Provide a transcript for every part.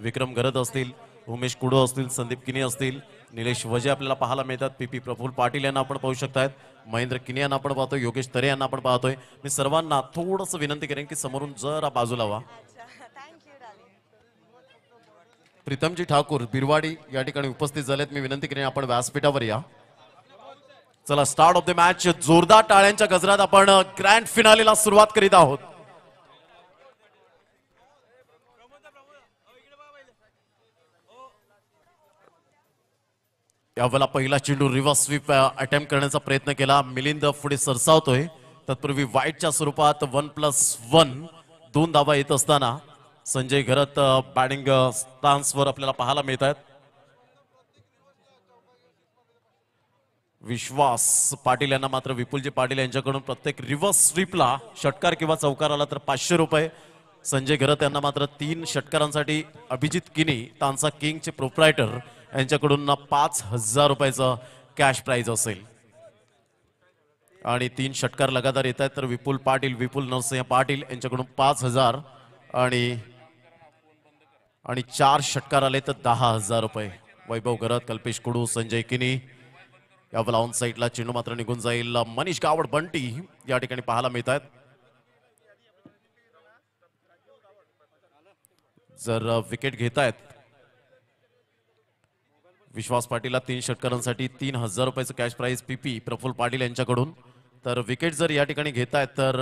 विक्रम गरद असतील, उमेश कुडो असतील, संदीप किनी असतील, निलेश वजे आपल्याला पाहायला मिळतात. पीपी प्रफुल्ल पाटील यांना आपण पाहू शकतायत, महेंद्र किनी यांना आपण पाहतोय, योगेश तरे यांना आपण पाहतोय. मी सर्वांना थोडंसं विनंती करेन की समोरून जरा बाजूला व्हा. प्रीतमजी ठाकूर बिरवाडी या ठिकाणी उपस्थित झालेत. मी विनंती करेन आपण व्यासपीठावर या. चला, स्टार्ट ऑफ द मॅच. जोरदार टाळ्यांच्या गजरात आपण ग्रँड फिनालेला सुरुवात करीत आहोत. यावेळेला पहिला चेंडू रिव्हर्स स्वीप अटेम्प्ट करण्याचा प्रयत्न केला. मिलिंद पुढे सरसावतोय. तत्पूर्वी वाईटच्या स्वरूपात 1+1 2 धावा येत असताना संजय घरत बॅटिंग स्टान्सवर आपल्याला पाहायला मिळत आहेत. विश्वास पाटील यांना मात्र विपुलजी पाटील यांच्याकडून प्रत्येक रिव्हर्स स्वीपला षटकार किंवा चौकार आला तर 500 रुपये. संजय घरत यांना मात्र 3 षटकारांसाठी अभिजित किनी तांसा किंगचे प्रोप्रायटर यांच्याकडून 5000 रुपयाचं कॅश प्राइज असेल. आणि 3 षटकार लगातार येत आहेत तर विपुल नरसिंह पाटील यांच्याकडून 5000 आणि 4 षटकार आले तर 10,000 रुपये. वैभव घरत, कल्पेश कुडू, संजय किनी. यावेळेला ऑन साईडला चेंडू मात्र निघून जाईल. मनीष गावड बंटी या ठिकाणी पाहायला मिळत आहेत. जर विकेट घेतायत विश्वास पाटीलला 3 षटकारांसाठी 3000 रुपयाचं कॅश प्राइज पीपी प्रफुल्ल पाटील यांच्याकडून. तर विकेट जर या ठिकाणी घेतायत तर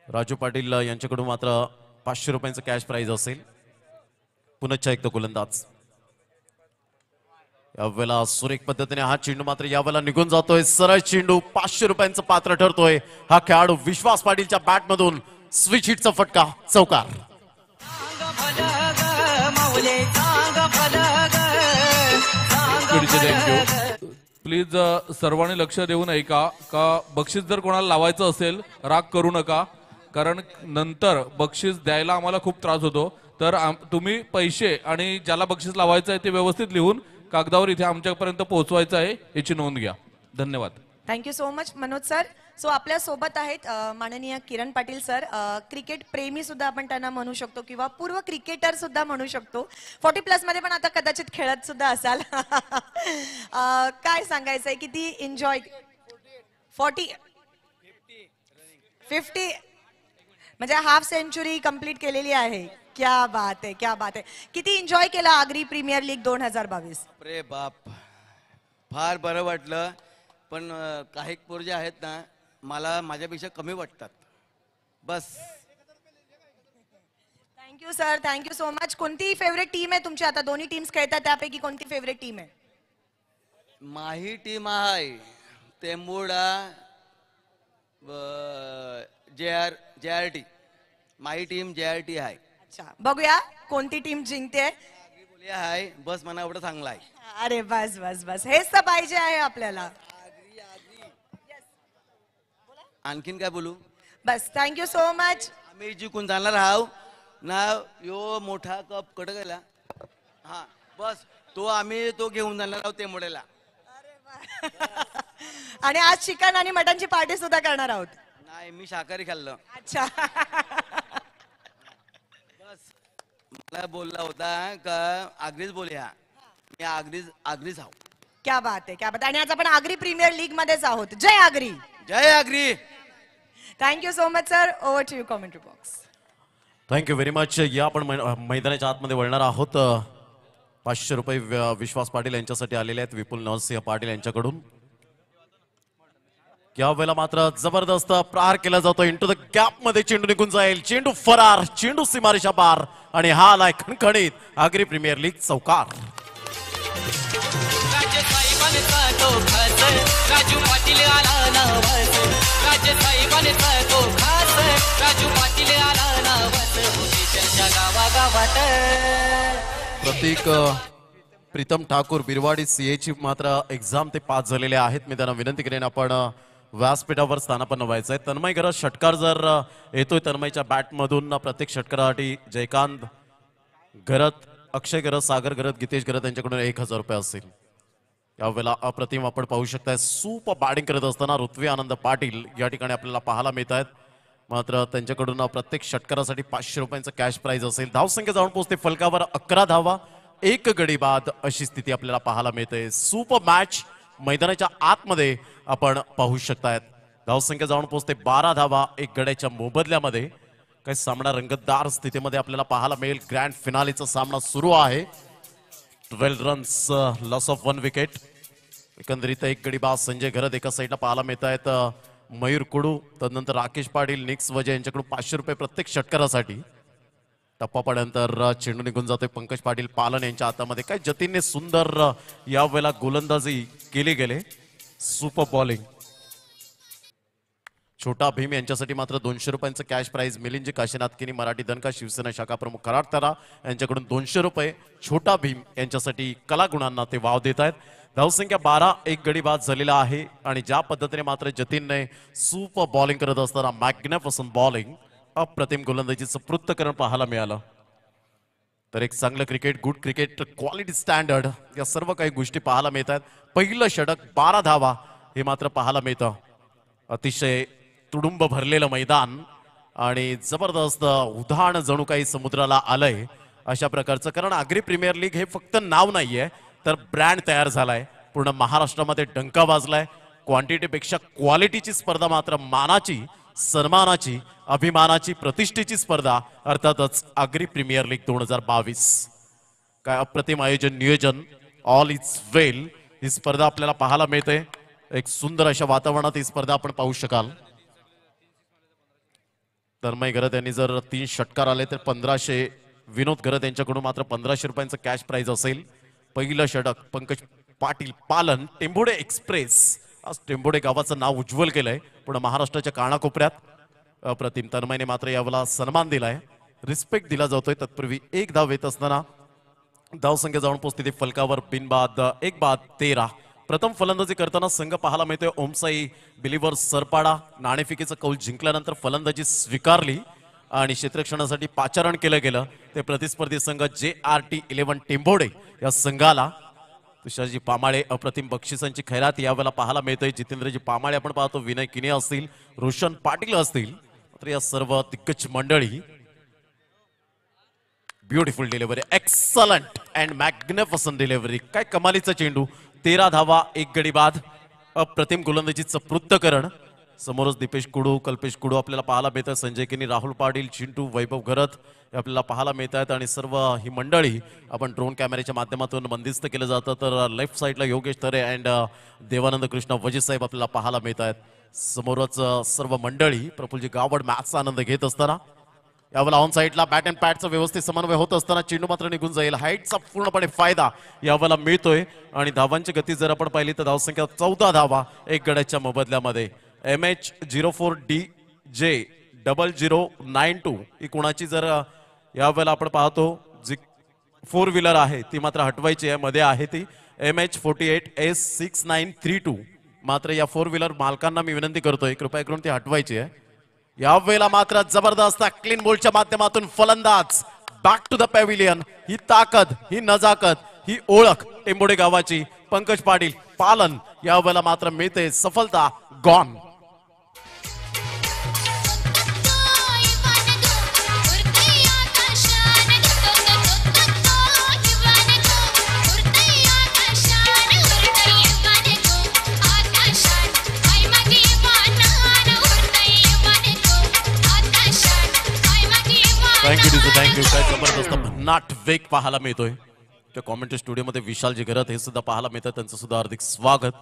राजू पाटील यांच्याकडून मात्र 500 रुपयांचं कॅश प्राइज असेल. पुनश्च एकदा गोलंदाज. यावेळेला सुरेख पद्धतीने हा चेंडू मात्र यावेळेला निघून जातोय. सरळ चेंडू 500 रुपयांचं पात्र ठरतोय. हा खेळाडू विश्वास पाटीलच्या बॅटमधून स्विच हिटचा फटका, चौकार. प्लीज सर्वांनी लक्ष देऊन ऐका का बक्षीस जर कोणाला लावायचं असेल राग करू नका, कारण नंतर बक्षीस द्यायला आम्हाला खूप त्रास होतो. तर तुम्ही पैसे आणि ज्याला बक्षीस लावायचं आहे ते व्यवस्थित लिहून कागदावर इथे आमच्यापर्यंत पोहोचवायचं आहे, याची नोंद घ्या. धन्यवाद. Thank you so much Manoj sir. So आपल्या सोबत आहेत माननीय किरण पाटील सर. क्रिकेट प्रेमी सुद्धा आपण त्यांना म्हणू शकतो किंवा पूर्व क्रिकेटर सुद्धा म्हणू शकतो. 40+ मध्ये पण आता कदाचित खेळत सुद्धा असाल. काय सांगायचंय, किती एन्जॉय? 50 म्हणजे हाफ सेंचुरी कंप्लीट केलेली आहे. क्या बात आहे, क्या बात आहे. किती एन्जॉय केला आगरी प्रीमियर लीग 2022? अरे बाप, फार बरं वाटलं. पण काही पोर जे आहेत ना मला माझ्यापेक्षा कमी वाटतात बस. Thank you sir, thank you so much. कोणती फेवरेट टीम आहे तुमची? आता दोन्ही टीम्स खेळतात, त्यापैकी कोणती फेवरेट टीम आहे? माही टीम आहे, तेंबुडा, JRT. माही टीम JRT आहे. अच्छा, बघूया कोणती टीम जिंकते. आहे बस, मला एवढं चांगलं आहे. अरे बस बस बस, हेच तर पाहिजे आहे आपल्याला. आणखीन काय बोलू? बस, थँक्यू सो मच. आम्ही जिंकून जाणार आहोत ना. यो मोठा कप कडे गेला. हा बस, आम्ही तो घेऊन जाणार आहोत ते मोडेला. आणि आज चिकन आणि मटनची पार्टी सुद्धा करणार आहोत. नाही, मी शाकाहारी खाल्लं. अच्छा. बस, मला बोलला होता का आगरीच बोलूया. मी आगरीच आहो. क्या बात आहे, क्या बात. आणि आज आपण आगरी प्रीमियर लीग मध्येच आहोत. जय आगरी, जय Agri. Thank you so much sir. Over to you commentary box. Thank you very much. या आपण मैदानाच्या आतमध्ये वळणार आहोत. 500 रुपये विश्वास पाटील यांच्यासाठी आलेले आहेत विपुल नरसिंह पाटील यांच्याकडून. या वेळेला मात्र जबरदस्त प्रहार केला जातो. इंटू द गॅप मध्ये चेंडू निघून जाईल. चेंडू फरार, चेंडू सीमारेषा पार आणि हा आलाय खणखणीत आगरी प्रीमियर लीग चौकार. राजू पाटील आला नावास, राजू पाटील आला नावास, गावागावात. प्रतीक प्रीतम ठाकूर बिरवाडी सीएची मात्र एक्झाम ते पास झालेले आहेत. मी त्यांना विनंती करेन आपण व्यासपीठावर स्थानापन्न व्हायचं आहे. तन्मय घरत षटकार जर येतोय तन्मयच्या बॅटमधून प्रत्येक षटकारासाठी जयकांत घरत, अक्षय घरत, सागर घरत, गीतेश घरत यांच्याकडून 1000 रुपये असतील. यावेळेला अप्रतिम आपण पाहू शकताय. सुपर बॅटिंग करत असताना ऋत्वी आनंद पाटील या ठिकाणी आपल्याला पाहायला मिळत आहेत. मात्र त्यांच्याकडून प्रत्येक षटकारासाठी 500 रुपयांचं कॅश प्राइज असेल. धावसंख्या जाऊन पोहोचते फलकावर 11 धावा 1 गडी बाद अशी स्थिती आपल्याला पाहायला मिळते. सुपर मॅच मैदानाच्या आतमध्ये आपण पाहू शकतायत. धावसंख्या जाऊन पोहोचते 12 धावा 1 गड्याच्या मोबदल्यामध्ये. काही सामना रंगतदार स्थितीमध्ये आपल्याला पाहायला मिळेल. ग्रँड फिनालेचा सामना सुरू आहे. 12 रन्स लॉस ऑफ 1 विकेट. एकंदरीत 1 गडी बाद संजय घरत एका साईडला पाहायला मिळत आहेत. मयूर कुडू तदनंतर राकेश पाटील निक्स वजे यांच्याकडून 500 रुपये प्रत्येक षटकारासाठी. टप्पा पडल्यानंतर चेंडू निघून जातोय पंकज पाटील पालन यांच्या हातामध्ये. काय जतीनने सुंदर यावेळेला गोलंदाजी केली गेले. Super bowling. छोटा भीम यांच्यासाठी मात्र 200 रुपयांचं कॅश प्राइज. मिलिंद काशीनाथ किनी मराठी दणका शिवसेना शाखा प्रमुख कराडतरा यांच्याकडून 200 रुपये. छोटा भीम यांच्यासाठी कलागुणांना ते वाव देत आहेत. धावसंख्या 12 1 गडी बाद झालेला आहे आणि ज्या पद्धतीने मात्र जतीनने सुपर बॉलिंग करत असताना मॅग्निफिसंट बॉलिंग अप्रतिम गोलंदाजीचं पृथ्थकरण पाहायला मिळालं. तर एक चांगलं cricket, good cricket, quality standard या सर्व काही गोष्टी पाहायला मिळतात. पहिलं षटक 12 धावा हे मात्र पाहायला मिळतं. अतिशय तुडुंब भरलेलं मैदान आणि जबरदस्त उधाण जणू काही समुद्राला आलंय अशा प्रकारचं. कारण आग्री प्रीमियर लीग हे फक्त नाव नाहीये तर ब्रँड तयार झालाय. पूर्ण महाराष्ट्रामध्ये डंका वाजलाय. क्वांटिटीपेक्षा क्वालिटीची स्पर्धा मात्र मानाची, सन्मानाची, अभिमानाची, प्रतिष्ठेची स्पर्धा अर्थातच आग्री प्रीमियर लीग 2022. काय अप्रतिम आयोजन, नियोजन, ऑल इज वेल. ही स्पर्धा आपल्याला पाहायला मिळते. एक सुंदर अशा वातावरणात ही स्पर्धा आपण पाहू शकाल. तन्मय घरत यांनी जर 3 षटकार आले तर 1500. विनोद घरत यांच्याकडून मात्र 1500 रुपयांचं कॅश प्राइज असेल. पहिलं षटक पंकज पाटील पालन. टेंभोडे एक्सप्रेस आज टेंभोडे गावाचं नाव उज्ज्वल केलंय पण महाराष्ट्राच्या कानाकोपऱ्यात. अप्रतिम. तन्मयने मात्र यावेळेला सन्मान दिलाय, रिस्पेक्ट दिला जातोय. तत्पूर्वी 1 धाव येत असताना धावसंख्या जाऊन पोहोचते ते फलकावर बिनबाद 1 बाद 13. प्रथम फलंदाजी करताना संघ पाहायला मिळतोय ओमसाई बिलिव्हर सरपाडा. नाणेफेकीचं कौल जिंकल्यानंतर फलंदाजी स्वीकारली आणि क्षेत्ररक्षणासाठी पाचारण केलं गेलं. ते प्रतिस्पर्धी संघ JRT 11 टेंभोडे या संघाला. तुषारजी पामाळे अप्रतिम बक्षिसांची खैरात यावेळेला पाहायला मिळतोय. जितेंद्रजी पामाळे आपण पाहतो, विनय किने असतील, रोशन पाटील असतील, तर या सर्व दिग्गज मंडळी. Beautiful delivery, excellent and magnificent delivery. काय कमालीचा चेंडू. 13 धावा 1 गडी बाद. अप्रतिम गोलंदाजीचं पृथ्थकरण. समोरच दीपेश कुडू, कल्पेश कुडू आपल्याला पाहायला मिळतात. संजय किनी, राहुल पाटील, चिंटू, वैभव घरत हे आपल्याला पाहायला मिळत आहेत. आणि सर्व ही मंडळी आपण ड्रोन कॅमेऱ्याच्या माध्यमातून बंदिस्त केलं जातं. तर लेफ्ट साईडला योगेश तरे अँड देवानंद कृष्ण वजी साहेब आपल्याला पाहायला मिळत आहेत. समोरच सर्व मंडळी प्रफुल्लजी गावड मॅचचा आनंद घेत असताना. यावेळेला ऑन साईडला बॅट अँड पॅडचा व्यवस्थित समन्वय होत असताना चेंडू मात्र निघून जाईल. हाईटचा पूर्णपणे फायदा यावेळेला मिळतोय. आणि धावांची गती जर आपण पाहिली तर धावसंख्या 14 धावा 1 गड्याच्या मोबदल्यामध्ये. MH04DJ0092 ही कोणाची जर यावेळेला आपण पाहतो जी 4 व्हीलर आहे ती मात्र हटवायची आहे. मध्ये आहे ती MH48S6932. मात्र या 4 व्हीलर मालकांना मी विनंती करतोय कृपया करून ती हटवायची आहे. यावेळेला मात्र जबरदस्त क्लीन बॉलच्या माध्यमातून फलंदाज बॅक टू द पॅव्हिलियन. ही ताकद, ही नजाकत, ही ओळख टेंभोडे गावाची. पंकज पाटील पालन यावेळेला मात्र मिळते सफलता. गॉन. थँक्यू. काय जबरदस्त भन्नाट वेग पाहायला मिळतोय. त्या कॉमेंट्री स्टुडिओमध्ये विशालजी घरत हे सुद्धा पाहायला मिळतात. त्यांचं सुद्धा हार्दिक स्वागत.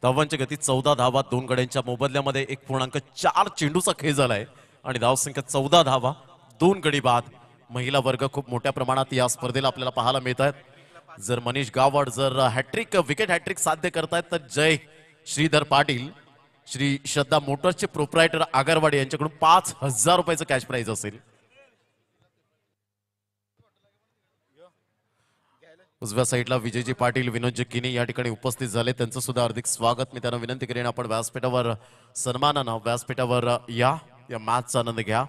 धावांची गती 14 धावा 2 गड्यांच्या मोबदल्यामध्ये 1.4 चेंडूचा खेळ झालाय आणि धावसंख्या 14 धावा 2 गडी बाद. महिला वर्ग खूप मोठ्या प्रमाणात या स्पर्धेला आपल्याला पाहायला मिळत आहेत. जर मनीष गावड जर हॅट्रिक विकेट हॅट्रिक साध्य करतायत तर जय श्रीधर पाटील, श्री श्रद्धा मोटर्सचे प्रोप्रायटर आगरवाडी यांच्याकडून 5000 रुपयाचं कॅश प्राइज असेल. उजव्या साईडला विजयजी पाटील, विनोदजी किनी या ठिकाणी उपस्थित झाले. त्यांचं सुद्धा हार्दिक स्वागत. मी त्यांना विनंती करेन आपण व्यासपीठावर सन्मानानं व्यासपीठावर या मॅचचा आनंद घ्या.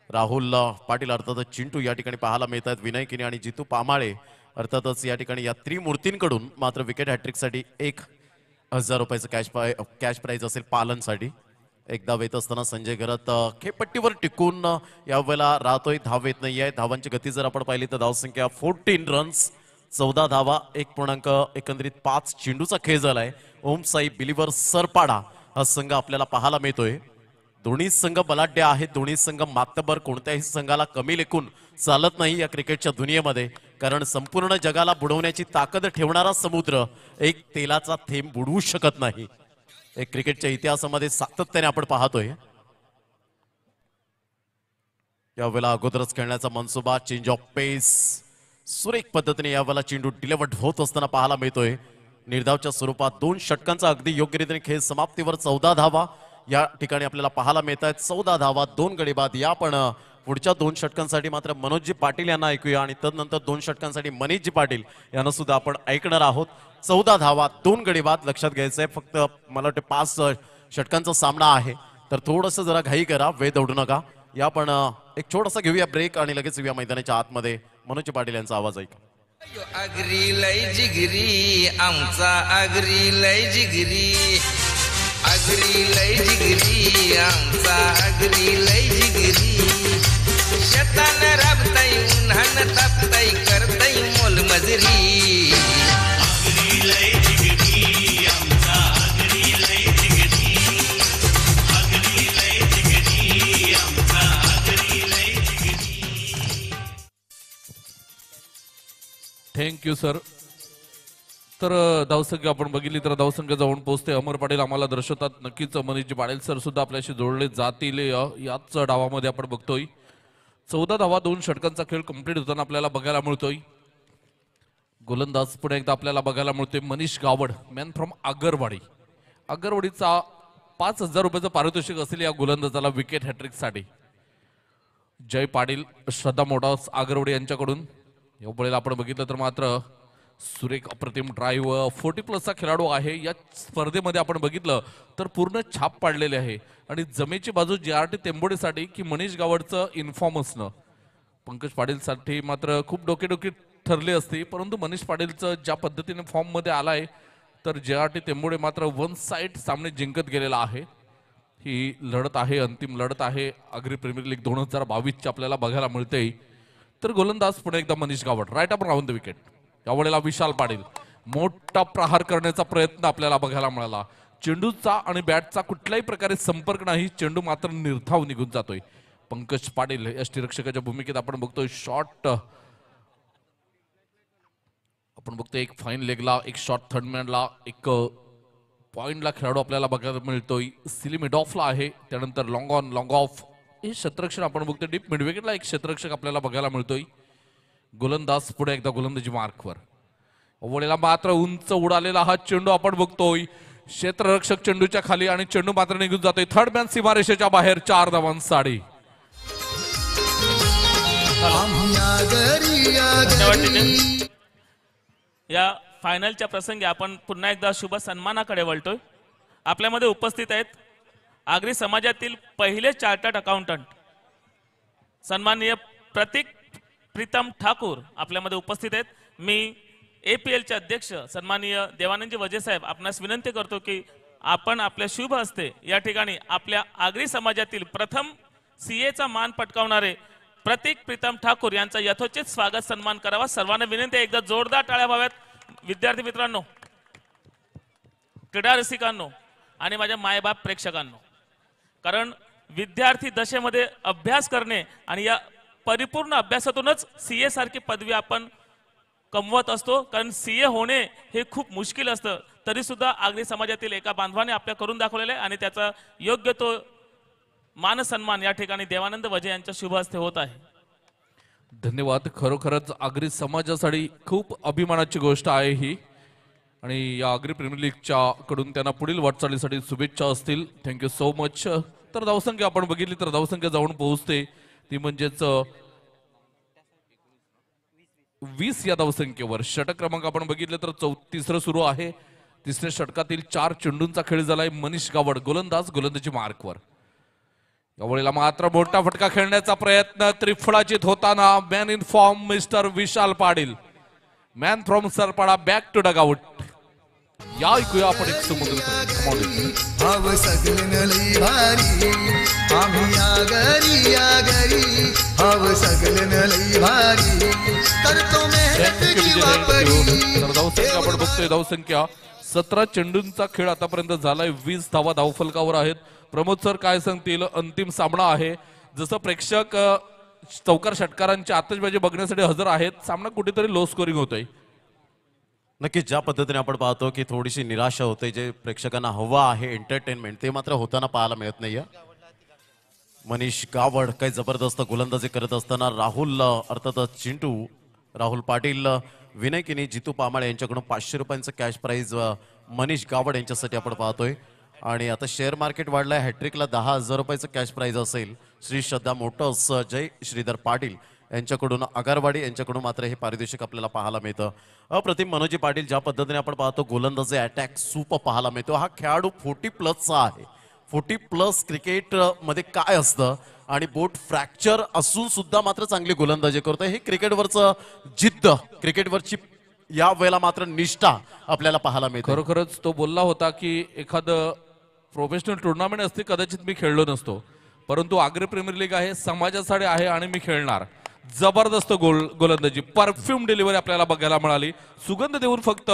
राहुल पाटील अर्थातच चिंटू या ठिकाणी पाहायला मिळत आहेत. विनय किनी आणि जितू पामाळे अर्थातच या ठिकाणी या त्रिमूर्तींकडून मात्र विकेट हॅट्रिकसाठी 1000 रुपयाचं कॅश प्राइज असेल पालनसाठी. एकदा वेत असताना संजय घरत खेळपट्टीवर टिकून यावेळेला राहतोय. धाव येत नाहीये. धावांची गती जर आपण पाहिली तर धावसंख्या 14 रन्स, 14 धावा, 1 एकंदरीत 5 चेंडूचा खेळ झालाय. ओम साई बिलिव्हर सरपाडा हा संघ आपल्याला पाहायला मिळतोय. दोन्ही संघ बलाढ्य आहेत. दोन्ही संघ मातबर. कोणत्याही संघाला कमी लेखून चालत नाही या क्रिकेटच्या दुनियेमध्ये, कारण संपूर्ण जगाला बुडवण्याची ताकद ठेवणारा समुद्र एक तेलाचा थेंब बुडवू शकत नाही. एक क्रिकेटच्या इतिहासामध्ये सातत्याने आपण पाहतोय. यावेळेला अगोदरच खेळण्याचा मनसुबा, चेंज ऑफ पेस सुरेख पद्धतीने यावेळेला चेंडू डिलिव्हर्ड होत असताना पाहायला मिळतोय. निर्धावच्या स्वरूपात 2 षटकांचा अगदी योग्य रीतीने खेळ समाप्तीवर 14 धावा या ठिकाणी आपल्याला पाहायला मिळत आहेत. 14 धावा, 2 गडी बाद. या पण पुढच्या 2 षटकांसाठी मात्र मनोजजी पाटील यांना ऐकूया आणि तदनंतर 2 षटकांसाठी मनीषजी पाटील यांना सुद्धा आपण ऐकणार आहोत. 14 धावा, 2 गडी बाद. लक्षात घ्यायचंय फक्त मला वाटतं 5 षटकांचा सामना आहे, तर थोडंसं जरा घाई करा, वेळ दौडू नका. या पण एक छोटासा घेऊया ब्रेक आणि लगेच येऊया मैदानाच्या आतमध्ये. मनोज पाटील यांचा आवाज ऐका. आगरी लय जिगरी आमचा, आगरी लय जिगरी, आगरी लय जिगरी आमचा, आगरी लय जिगरी. शेतान राबताय, उन्हान तापताय, करताय मोलमजुरी. आगरी लय जिगरी आमचा, आगरी लय जिगरी, आगरी लय जिगरी आमचा, आगरी लय जिगरी. Thank you sir. तर धावसंख्या आपण बघितली तर धावसंख्या जाऊन पोहोचते. अमर पाटील आम्हाला दर्शवतात. नक्कीच मनीषजी पाटील सर सुद्धा आपल्याशी जोडले जातील याच डावामध्ये आपण बघतोय. 14 धावा, 2 षटकांचा खेळ कंप्लीट होताना आपल्याला बघायला मिळतोय. गोलंदाज पुढे एकदा आपल्याला बघायला मिळतोय मनीष गावड, मॅन फ्रॉम आगरवाडी. आगरवाडीचा 5,000 रुपयाचं पारितोषिक असेल या गोलंदाजाला विकेट हॅट्रिक साठी. जय पाटील, श्रद्धा मोटार्स आगरवाडी यांच्याकडून. या वेळेला आपण बघितलं तर मात्र सुरेख अप्रतिम ड्राईव्ह, 40+ खेळाडू आहे या स्पर्धेमध्ये. आपण बघितलं तर पूर्ण छाप पाडलेले आहे. आणि जमेची बाजू JRT तेंबोडेसाठी की मनीष गावडचं इन्फॉर्म असणं पंकज पाटील साठी मात्र खूप डोकेडोकी ठरली असती, परंतु मनीष पाटीलचं ज्या पद्धतीने फॉर्म मध्ये आलाय तर JRT तेंबोडे मात्र 1 साइड सामने जिंकत गेलेला आहे. ही लढत आहे, अंतिम लढत आहे आगरी प्रीमियर लीग 2022 आपल्याला बघायला मिळते. तर गोलंदाज पुढे एकदा Manish Gawad, right up round the wicket. यावेळेला विशाल पाटील, मोठा प्रहार करण्याचा प्रयत्न आपल्याला बघायला मिळाला. चेंडूचा आणि बॅटचा कुठल्याही प्रकारे संपर्क नाही, चेंडू मात्र निर्धाव निघून जातोय. पंकज पाटील यष्टीरक्षकाच्या भूमिकेत आपण बघतोय. शॉट आपण बघतोय एक फाईन लेगला, एक शॉट थर्डमॅनला, एक पॉइंटला खेळाडू आपल्याला बघायला मिळतोय. सिली मिड ऑफला आहे, त्यानंतर लॉंग ऑन लॉंग ऑफ हे क्षेत्ररक्षण आपण बघतोय. डीप मिड विकेटला एक क्षेत्ररक्षक आपल्याला बघायला मिळतोय. गोलंदाज पुढे एकदा गोलंदाजी मार्कवर. वळेला मात्र उंच उडालेला हा चेंडू आपण बघतोय. क्षेत्ररक्षक चेंडूच्या खाली आणि चेंडू मात्र निघून जातोय. थर्ड मॅन सीमारेषेच्या बाहेर 4 धावांसाठी. या फायनलच्या प्रसंगी आपण पुन्हा एकदा शुभ सन्मानाकडे वळतोय. आपल्यामध्ये उपस्थित आहेत आगरी समाजातील पहिले चार्टर्ड अकाउंटंट सन्माननीय प्रतीक प्रीतम ठाकूर आपल्यामध्ये उपस्थित आहेत. मी APLचे अध्यक्ष सन्माननीय देवानंदजी वजे साहेब आपणास विनंती करतो की आपण आपल्या शुभ हस्ते या ठिकाणी आपल्या आगरी समाजातील प्रथम CA चा मान पटकावणारे प्रतीक प्रीतम ठाकूर यांचा यथोचित स्वागत सन्मान करावा. सर्वांना विनंती आहे एकदा जोरदार टाळ्या व्हाव्यात. विद्यार्थी मित्रांनो, क्रीडा रसिकांनो आणि माझ्या मायबाप प्रेक्षकांनो, कारण विद्यार्थी दशेमध्ये अभ्यास करणे आणि या परिपूर्ण अभ्यासातूनच CA सारखी पदवी आपण कमवत असतो. कारण CA होणे हे खूप मुश्किल असतं, तरी सुद्धा आगरी समाजातील एका बांधवाने आपल्या करून दाखवलेले आहे आणि त्याचा योग्य तो मान सन्मान या ठिकाणी देवानंद वजे यांच्या शुभ हस्ते होत आहे. धन्यवाद. खरोखरच आगरी समाजासाठी खूप अभिमानाची गोष्ट आहे ही. आणि या आगरी प्रीमियर लीगच्या कडून त्यांना पुढील वाटचालीसाठी शुभेच्छा असतील. Thank you so much. तर धावसंख्या आपण बघितली तर धावसंख्या जाऊन पोहोचते ती म्हणजेच 20 या धावसंख्येवर. षटक क्रमांक आपण बघितले तर 34 सुरू आहे. तिसऱ्या षटकातील 4 चेंडूंचा खेळ झालाय. मनीष गावड गोलंदाज गोलंदाजी मार्कवर. यावेळेला मात्र मोठा फटका खेळण्याचा प्रयत्न त्रिफळाचित होताना man in form mister Vishal Patil, man from Sarpada, back to dugout. या ऐकूया आपण एक समुद्र संगीत. भाव सगळं लई भारी आम्ही या घरी भाव सगळं लई भारी करतो मेहनत जीवा परी. तर धावसंख्या आपण बघतोय, धावसंख्या 17 चेंडूंचा खेळ आतापर्यंत झालाय. 20 धावा धावफलकावर आहेत. प्रमोद सर काय सांगतील? अंतिम सामना आहे. जसं प्रेक्षक चौकार षटकारांची आतषबाजी बघण्यासाठी हजर आहेत, सामना कुठेतरी लो स्कोरिंग होतोय. नक्कीच ज्या पद्धतीने आपण पाहतो की थोडीशी निराशा होते, जे प्रेक्षकांना हवं आहे एंटरटेनमेंट ते मात्र होताना पाहायला मिळत नाहीये. मनीष गावड काही जबरदस्त गोलंदाजी करत असताना राहुल अर्थातच चिंटू, राहुल पाटील, विनय किनी, जितू पामाळे यांच्याकडून 500 रुपयांचं कॅश प्राइज मनीष गावड यांच्यासाठी आपण पाहतोय. आणि आता शेअर मार्केट वाढलंय, हॅट्रिकला 10,000 रुपयाचं कॅश प्राइज असेल. श्री श्रद्धा मोटर्स, जय श्रीधर पाटील यांच्याकडून, आगारवाडी यांच्याकडून मात्र हे पारितोषिक आपल्याला पाहायला मिळतं. अप्रतिम मनोजी पाटील, ज्या पद्धतीने आपण पाहतो गोलंदाजी अटॅक सुपर पाहायला मिळतो. हा खेळाडू 40+ आहे. 40+ क्रिकेट मध्ये काय असतं आणि बोट फ्रॅक्चर असून सुद्धा मात्र चांगली गोलंदाजी करतोय. हे क्रिकेटवरचं जिद्द, क्रिकेटवरची या वेळेला मात्र निष्ठा आपल्याला पाहायला मिळते. खरोखरच तो बोलला होता की एखादं प्रोफेशनल टुर्नामेंट असते कदाचित मी खेळलो नसतो, परंतु आग्रा प्रीमियर लीग आहे, समाजासाठी आहे आणि मी खेळणार. जबरदस्त गोलंदाजी, परफ्यूम डिलिव्हरी आपल्याला बघायला मिळाली. सुगंध देऊन फक्त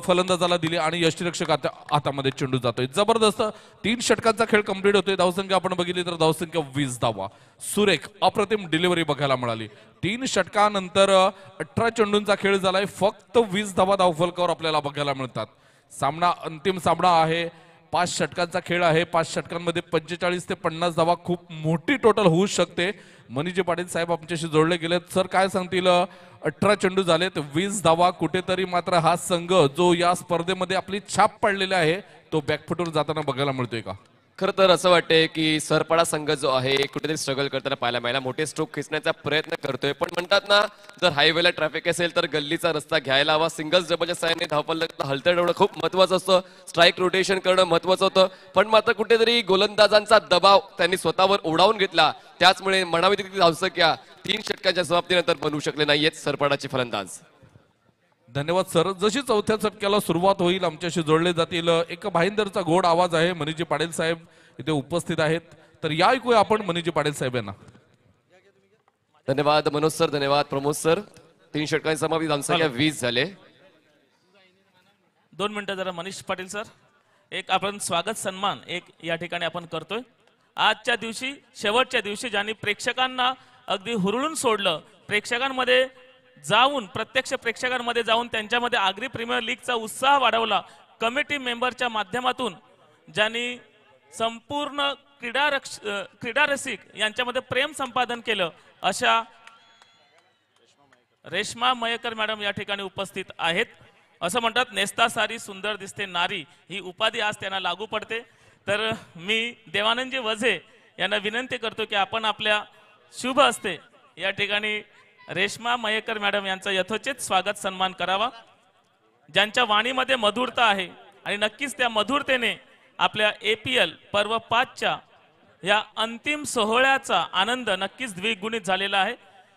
फलंदाजाला दिली आणि यष्टीरक्षक हातामध्ये चेंडू जातोय. जबरदस्त 3 षटकांचा खेळ कंप्लीट होतोय. धावसंख्या आपण बघितली तर धावसंख्या 20 धावा. सुरेख अप्रतिम डिलिव्हरी बघायला मिळाली. 3 षटकानंतर 18 चेंडूंचा खेळ झालाय. फक्त 20 धावा धावफलकावर आपल्याला बघायला मिळतात. सामना अंतिम सामना आहे. 5 षटकांचा खेळ आहे. 5 षटकांमध्ये 45 ते 50 धावा खूप मोठी टोटल होऊ शकते. मनीजी पाटील साहेब आमच्याशी जोडले गेलेत. सर काय सांगतील? 18 चेंडू झालेत, 20 धावा. कुठेतरी मात्र हा संघ जो या स्पर्धेमध्ये आपली छाप पाडलेला आहे तो बॅकफुटवर जाताना बघायला मिळतोय का? खरं तर असं वाटतंय की सरपडा संघ जो आहे कुठेतरी स्ट्रगल करताना पाहायला मिळाला. मोठे स्ट्रोक खेचण्याचा प्रयत्न करतोय, पण म्हणतात ना, जर हायवेला ट्रॅफिक असेल तर गल्लीचा रस्ता घ्यायला हवा. सिंगल्स डबलच्या साहाय्याने धावफलक हलतं ठेवणं खूप महत्वाचं असतं. स्ट्राईक रोटेशन करणं महत्वाचं होतं, पण मात्र कुठेतरी गोलंदाजांचा दबाव त्यांनी स्वतःवर ओढावून घेतला. त्याचमुळे म्हणावी तितकी धावसंख्या 3 षटकांच्या समाप्तीनंतर बनवू शकले नाहीयेत सरपडाचे फलंदाज. धन्यवाद सर. जशी चौथ्या षटकाला सुरुवात होईल आमच्याशी जोडले जातील. एक भाईंदरचा गोड आवाज आहे. मनीजी पाटील साहेब इथे उपस्थित आहेत, तर या ऐकूया आपण मनीजी पाटील साहेब यांना. धन्यवाद मनोज सर, धन्यवाद प्रमोद सर. 3 षटकांची समाप्ती, धावसंख्या 20 झाले. 2 मिनिटं जरा मनीष पाटील सर, एक आपण स्वागत सन्मान एक या ठिकाणी आपण करतोय. आजच्या दिवशी, शेवटच्या दिवशी ज्यांनी प्रेक्षकांना अगदी हुरळून सोडलं, प्रेक्षकांमध्ये जाऊन, प्रत्यक्ष प्रेक्षकांमध्ये जाऊन त्यांच्यामध्ये आग्री प्रीमियर लीगचा उत्साह वाढवला. कमिटी मेंबरच्या माध्यमातून ज्यांनी संपूर्ण क्रीडा रसिक यांच्यामध्ये प्रेम संपादन केलं, अशा रेश्मा मयेकर मॅडम या ठिकाणी उपस्थित आहेत. असं म्हणतात, नेस्ता सारी सुंदर दिसते नारी, ही उपाधी आज त्यांना लागू पडते. तर मी देवानंदजी वझे यांना विनंती करतो की आपण आपल्या शुभ हस्ते या ठिकाणी रेश्मा मयेकर मॅडम यांचा यथोचित स्वागत सन्मान करावा. ज्यांच्या वाणीमध्ये मधुरता आहे आणि नक्कीच त्या मधुरतेने आपल्या APL पर्व 5च्या या अंतिम सोहळ्याचा आनंद नक्कीच द्विगुणित झालेला आहे.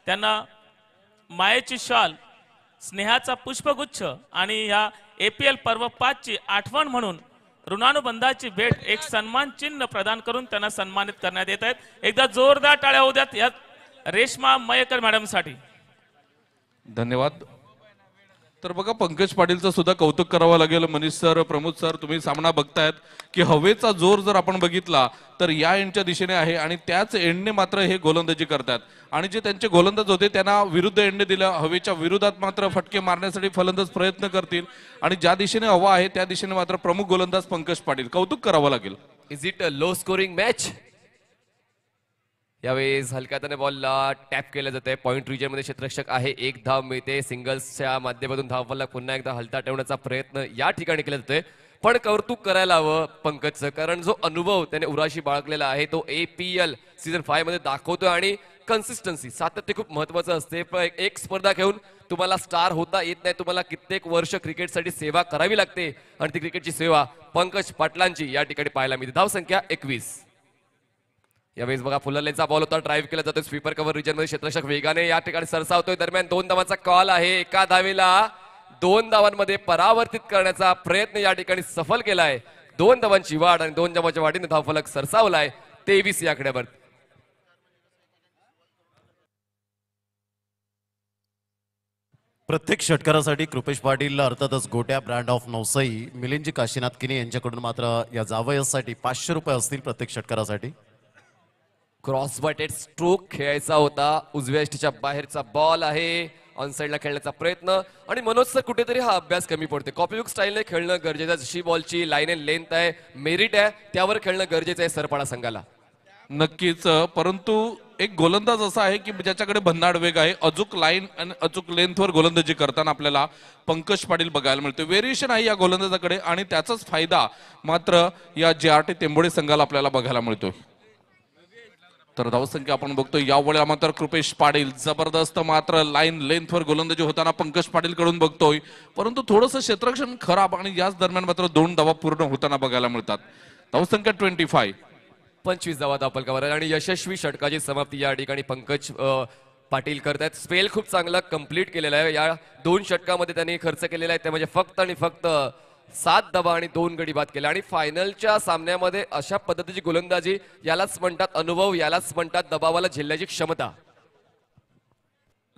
त्यांना मायेची शाल, स्नेहाचा पुष्पगुच्छ आणि या APL पर्व 5ची आठवण म्हणून ऋणानुबंधाची भेट, एक सन्मान चिन्ह प्रदान करून त्यांना सन्मानित करण्यात येत आहेत. एकदा जोरदार टाळ्या होऊ द्यात या रेश्मा मयेकर मॅडम साठी. धन्यवाद. तर बघा, पंकज पाटीलचं सुद्धा कौतुक करावं लागेल. मनीष सर, प्रमोद सर, तुम्ही सामना बघतायत की हवेचा जोर जर आपण बघितला तर या एंडच्या दिशेने आहे आणि त्याच एंडने मात्र हे गोलंदाजी करतात. आणि जे त्यांचे गोलंदाज होते त्यांना विरुद्ध एंडने दिलं, हवेच्या विरोधात मात्र फटके मारण्यासाठी फलंदाज प्रयत्न करतील आणि ज्या दिशेने हवा आहे त्या दिशेने मात्र प्रमुख गोलंदाज पंकज पाटील. कौतुक करावं लागेल. Is it a low scoring match? यावेळेस हलक्याने बॉलला टॅप केलं जाते. पॉइंट रिजन मध्ये क्षेत्ररक्षक आहे, 1 धाव मिळते. सिंगल्सच्या माध्यमातून धावफलक पुन्हा एकदा हलता ठेवण्याचा प्रयत्न या ठिकाणी केला जातोय. पण कौतुक करायला हवं पंकजचं, कारण जो अनुभव त्याने उराशी बाळगलेला आहे तो APL सीझन 5 मध्ये दाखवतोय. आणि कन्सिस्टन्सी, सातत्य खूप महत्वाचं असते. एक स्पर्धा घेऊन तुम्हाला स्टार होता येत नाही, तुम्हाला कित्येक वर्ष क्रिकेटसाठी सेवा करावी लागते आणि ती क्रिकेटची सेवा पंकज पाटलांची या ठिकाणी पाहायला मिळते. धावसंख्या 21. यावेळेस बघा, फुलरलेनचा बॉल होता, ड्राईव्ह केला जातोय स्वीपर कव्हर रिजन मध्ये. क्षेत्ररक्षक वेगाने या ठिकाणी सरसावतोय. दरम्यान 2 धावांचा कॉल आहे. एका धावेला 2 धावांमध्ये परावर्तित करण्याचा प्रयत्न या ठिकाणी सफल केलाय. 2 धावांची वाढ आणि 2 धावांच्या वाढीने धावफलक सरसावलाय 23 या आकड्यावर. प्रत्येक षटकारासाठी कृपेश पाटील अर्थातच गोट्या ब्रँड ऑफ नवसाई मिलिंदजी काशीनाथ किनी यांच्याकडून मात्र या जावयासाठी 500 रुपये असतील प्रत्येक षटकारासाठी. क्रॉस बटेड स्ट्रोक खेळायचा होता. उजव्या यष्टीच्या बाहेरचा बॉल आहे. ऑन साईडला खेळण्याचा प्रयत्न आणि मनोज सर कुठेतरी हा अभ्यास कमी पडते. कॉपीबुक स्टाईलने खेळणं गरजेचं. जशी बॉलची लाईन अँड लेंथ आहे, मेरिट आहे, त्यावर खेळणं गरजेचं आहे सरपाडा संघाला. नक्कीच, परंतु एक गोलंदाज असा आहे की ज्याच्याकडे भन्नाड वेग आहे. अचूक लाईन आणि अचूक लेंथवर गोलंदाजी करताना आपल्याला पंकज पाटील बघायला मिळतो. व्हेरिएशन आहे या गोलंदाजाकडे आणि त्याचाच फायदा मात्र या JRT तेंबोडे संघाला आपल्याला बघायला मिळतोय. तर धावसंख्या आपण बघतोय यावेळेला मात्र कृपेश पाटील जबरदस्त मात्र लाईन लेंथवर गोलंदाजी होताना पंकज पाटील कडून बघतोय. परंतु थोडंसं क्षेत्ररक्षण खराब आणि याच दरम्यान मात्र 2 धावा पूर्ण होताना बघायला मिळतात. धावसंख्या 25. 25 धावा धावफलकावर आणि यशस्वी षटकाची समाप्ती या ठिकाणी पंकज पाटील करतायत. स्पेल खूप चांगला कंप्लीट केलेला आहे. या 2 षटकामध्ये त्यांनी खर्च केलेला आहे ते म्हणजे फक्त आणि फक्त 7 धावा आणि 2 गडी बाद केले. आणि फायनलच्या सामन्यामध्ये अशा पद्धतीची गोलंदाजी यालाच म्हणतात अनुभव, यालाच म्हणतात दबावाला झेलण्याची क्षमता.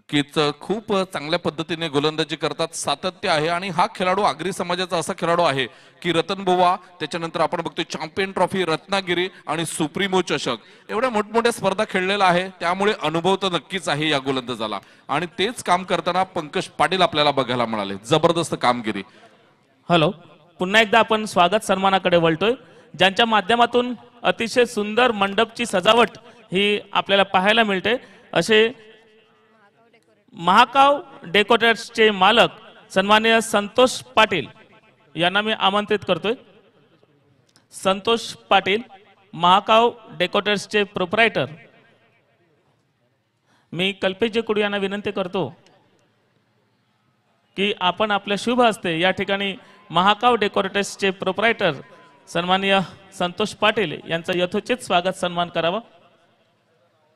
कीच खूप चांगल्या पद्धतीने गोलंदाजी करतात. सातत्य आहे आणि हा खेळाडू आगरी समाजाचा असा खेळाडू आहे की रतन बुवा, त्याच्यानंतर आपण बघतोय चॅम्पियन ट्रॉफी, रत्नागिरी आणि सुप्रीमो चषक एवढ्या मोठमोठ्या स्पर्धा खेळलेला आहे. त्यामुळे अनुभव तर नक्कीच आहे या गोलंदाजाला आणि तेच काम करताना पंकज पाटील आपल्याला बघायला मिळाले. जबरदस्त कामगिरी. हॅलो, पुन्हा एकदा आपण स्वागत सन्मानाकडे वळतोय, ज्यांच्या माध्यमातून अतिशय सुंदर मंडपची सजावट ही आपल्याला पाहायला मिळते. असे महाकाव डेकोरेटर्सचे मालक सन्माननीय संतोष पाटील यांना मी आमंत्रित करतोय. संतोष पाटील, महाकाव डेकोरेटर्सचे प्रोप्रायटर. मी कल्पेश जेकुड यांना विनंती करतो की आपण आपल्या शुभ हस्ते या ठिकाणी महाकाव डेकोरेटर्सचे प्रोप्रायटर सन्माननीय संतोष पाटील यांचं यथोचित स्वागत सन्मान करावा.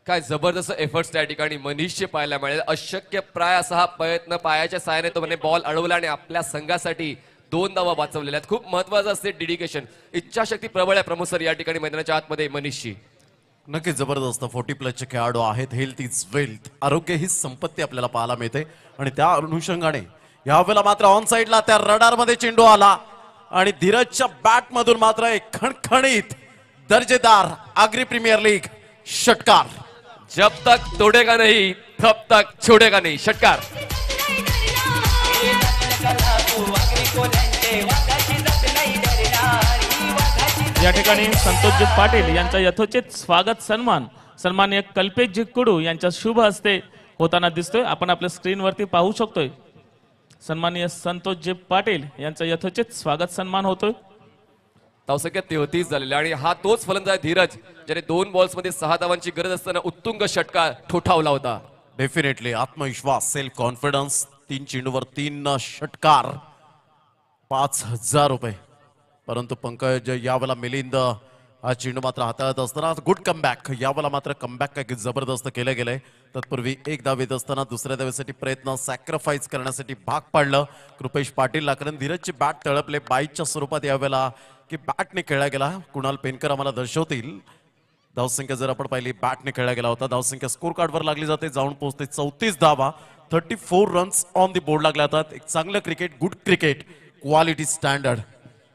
काय जबरदस्त एफर्ट्स त्या ठिकाणी मनीषचे पाहायला मिळेल. अशक्य प्राय असा हा प्रयत्न पायाच्या साहाय्याने तो बॉल अडवला आणि आपल्या संघासाठी 2 धावा वाचवलेल्या आहेत. खूप महत्वाचं असते डेडिकेशन, इच्छाशक्ती प्रबळ आहे प्रमोद सर या ठिकाणी मैदानाच्या आतमध्ये मनीषची. नक्कीच जबरदस्त 40+ खेळाडू आहेत. हेल्थ इज वेल्थ, आरोग्य ही संपत्ती आपल्याला पाहायला मिळते आणि त्या अनुषंगाने यावेळेला मात्र ऑन साइडला त्या रडार मध्ये चेंडू आला आणि धीरजच्या बॅट मधून मात्र एक खणखणीत दर्जेदार आगरी प्रीमियर लीग षटकार. जब तक तोडेगा नहीं तब तक छोडेगा नहीं षटकार. या ठिकाणी संतोषजी पाटील यांचा यथोचित स्वागत सन्मान सन्माननीय कल्पेशजी कुडू यांच्या शुभ हस्ते होताना दिसतोय. आपण आपल्या स्क्रीनवरती पाहू शकतोय. सन्माननीय संतोषजी पाटील यांचा यथोचित स्वागत सन्मान होतोय. धावसंख्या 33 झालेली आणि हा तोच फलंदाज धीरज ज्याने 2 बॉल्स मध्ये 6 धावांची गरज असताना उत्तुंग षटकार ठोठावला होता. डेफिनेटली आत्मविश्वास, सेल्फ कॉन्फिडन्स. 3 चेंडूवर 3 षटकार, 5000 रुपये. परंतु पंकज यावेळेला मिलिंद हा चेंडू मात्र हाताळत असताना गुड कमबॅक. यावेळेला मात्र कमबॅक काय जबरदस्त केलं गेलंय. तत्पूर्वी 1 धाव येत असताना दुसऱ्या धावेसाठी प्रयत्न सॅक्रिफाईस करण्यासाठी भाग पाडलं कृपेश पाटीलला. कारण धीरजची बॅट तळपले बाईच्या स्वरूपात यावेळेला की बॅटने खेळला गेला. कुणाल पेनकर आम्हाला दर्शवतील. धावसंख्या जर आपण पाहिली बॅटने खेळला गेला होता. धावसंख्या स्कोर कार्डवर लागली जाते, जाऊन पोहोचते 34 धावा. 34 रन्स ऑन दी बोर्ड लागले जातात. एक चांगलं cricket, good cricket, quality standard.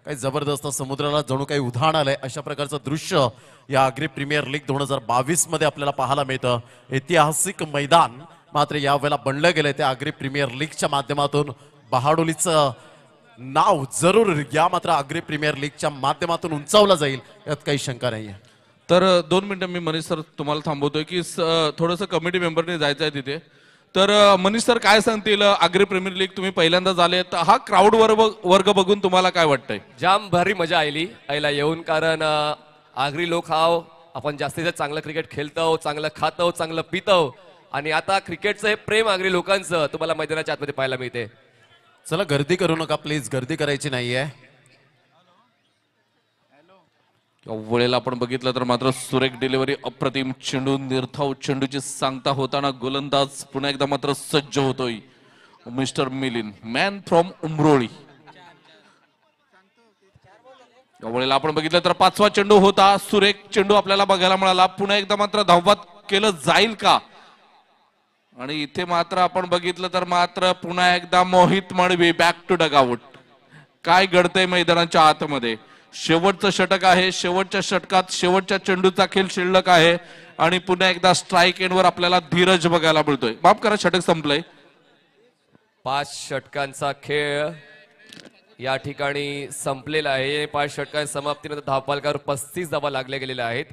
काही जबरदस्त समुद्राला जणू काही उधाण आलंय अशा प्रकारचं दृश्य या आगरी प्रीमियर लीग 2022 मध्ये आपल्याला पाहायला मिळतं. ऐतिहासिक मैदान मात्र यावेळेला बनलं गेलंय त्या आगरी प्रीमियर लीगच्या माध्यमातून. बहाडोलीचं नाव जरूर या मात्र आगरी प्रीमियर लीगच्या माध्यमातून उंचावलं जाईल यात काही शंका नाहीये. तर 2 मिनिटं मी मनीष सर तुम्हाला थांबवतोय की थोडंसं कमिटी मेंबरने जायचं आहे तिथे. तर मनीष सर काय सांगतील, आगरी प्रीमियर लीग तुम्ही पहिल्यांदा झाले, तर हा क्राऊड वर्ग बघून तुम्हाला काय वाटतंय? जाम भारी मजा आली आईला येऊन. कारण आगरी लोक हाव आपण जास्तीत जास्त चांगलं क्रिकेट खेळतो, चांगलं खातो, चांगलं पितो आणि आता क्रिकेटचं हे प्रेम आगरी लोकांचं तुम्हाला मैदानाच्या आतमध्ये पाहायला मिळते. चला गर्दी करू नका प्लीज, गर्दी करायची नाहीये. वेळेला आपण बघितलं तर मात्र सुरेख डिलिव्हरी, अप्रतिम चेंडू, निर्धाव चेंडूची सांगता होताना गोलंदाज पुन्हा एकदा मात्र सज्ज होतोय. Mister Milind, man from Umroli. यावेळेस आपण बघितलं तर 5वा चेंडू होता. सुरेख चेंडू आपल्याला बघायला मिळाला. पुन्हा एकदा मात्र धावबाद केलं जाईल का? आणि इथे मात्र आपण बघितलं तर मात्र पुन्हा एकदा मोहित मळवी बॅक टू डगआउट. काय घडतंय मैदानाच्या आतमध्ये? शेवटचं षटक आहे. शेवटच्या षटकात शेवटच्या चेंडूचा खेळ शिल्लक आहे आणि पुन्हा एकदा स्ट्राईक एंडवर आपल्याला धीरज बघायला मिळतोय. माफ करा, षटक संपलंय. 5 षटकांचा खेळ या ठिकाणी संपलेला आहे. 5 षटकांच्या समाप्तीनंतर धावफलकावर 35 धावा लागल्या गेलेल्या आहेत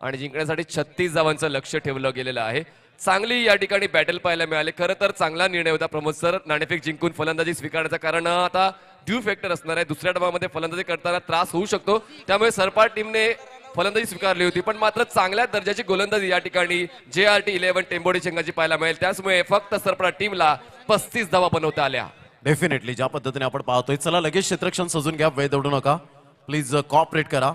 आणि जिंकण्यासाठी 36 धावांचं लक्ष ठेवलं गेलेलं आहे. चांगली या ठिकाणी बॅटल पाहायला मिळाली. खरं तर चांगला निर्णय होता प्रमोद सर नाणेफेक जिंकून फलंदाजी स्वीकारण्याचा, कारण आता ड्यू फॅक्टर असणार आहे. दुसऱ्या डावामध्ये फलंदाजी करताना त्रास होऊ शकतो, त्यामुळे सरपाट टीमने फलंदाजी स्वीकारली होती. पण मात्र चांगल्या दर्जाची गोलंदाजी या ठिकाणी JRT11 टेंबोडी संघाची पाहायला मिळेल. त्यामुळे फक्त सरपाट टीमला 35 धावा बनवता आल्या. डेफिनेटली ज्या पद्धतीने आपण पाहतोय. चला लगेच क्षेत्ररक्षण सजून घ्या, वेळ दौडू नका प्लीज, कॉपरेट करा.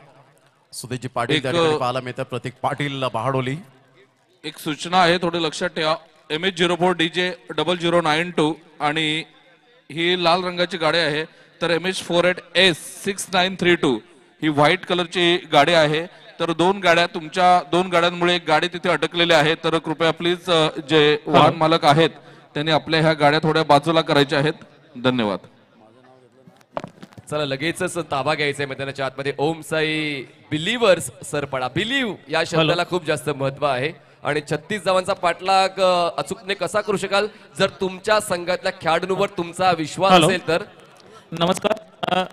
सुदेशजी पाटील त्या ठिकाणी पाहायला मिळतात. प्रतीक पाटील बहाडोली. एक सूचना आहे, थोडे लक्षात ठेवा. MH04 DJ 0092 आणि ही लाल रंगाची गाडी आहे. तर MH48S 6932 ही व्हाईट कलरची गाडी आहे. तर 2 गाड्या, तुमच्या 2 गाड्यांमुळे एक गाडी तिथे अडकलेली आहे. तर कृपया प्लीज जे वाहन मालक आहेत त्यांनी आपल्या ह्या गाड्या थोड्या बाजूला करायच्या आहेत. धन्यवाद. चला लगेचच ताबा घ्यायचा आहे मैदानाच्या आतमध्ये. ओम साई बिलीव्हर्स सरपडा. बिलीव्ह या शब्दाला खूप जास्त महत्व आहे आणि 36 धावांचा पाठलाग अचूकने कसा करू शकाल जर तुमच्या संघातल्या खेळाडूंवर तुमचा विश्वास असेल तर. नमस्कार.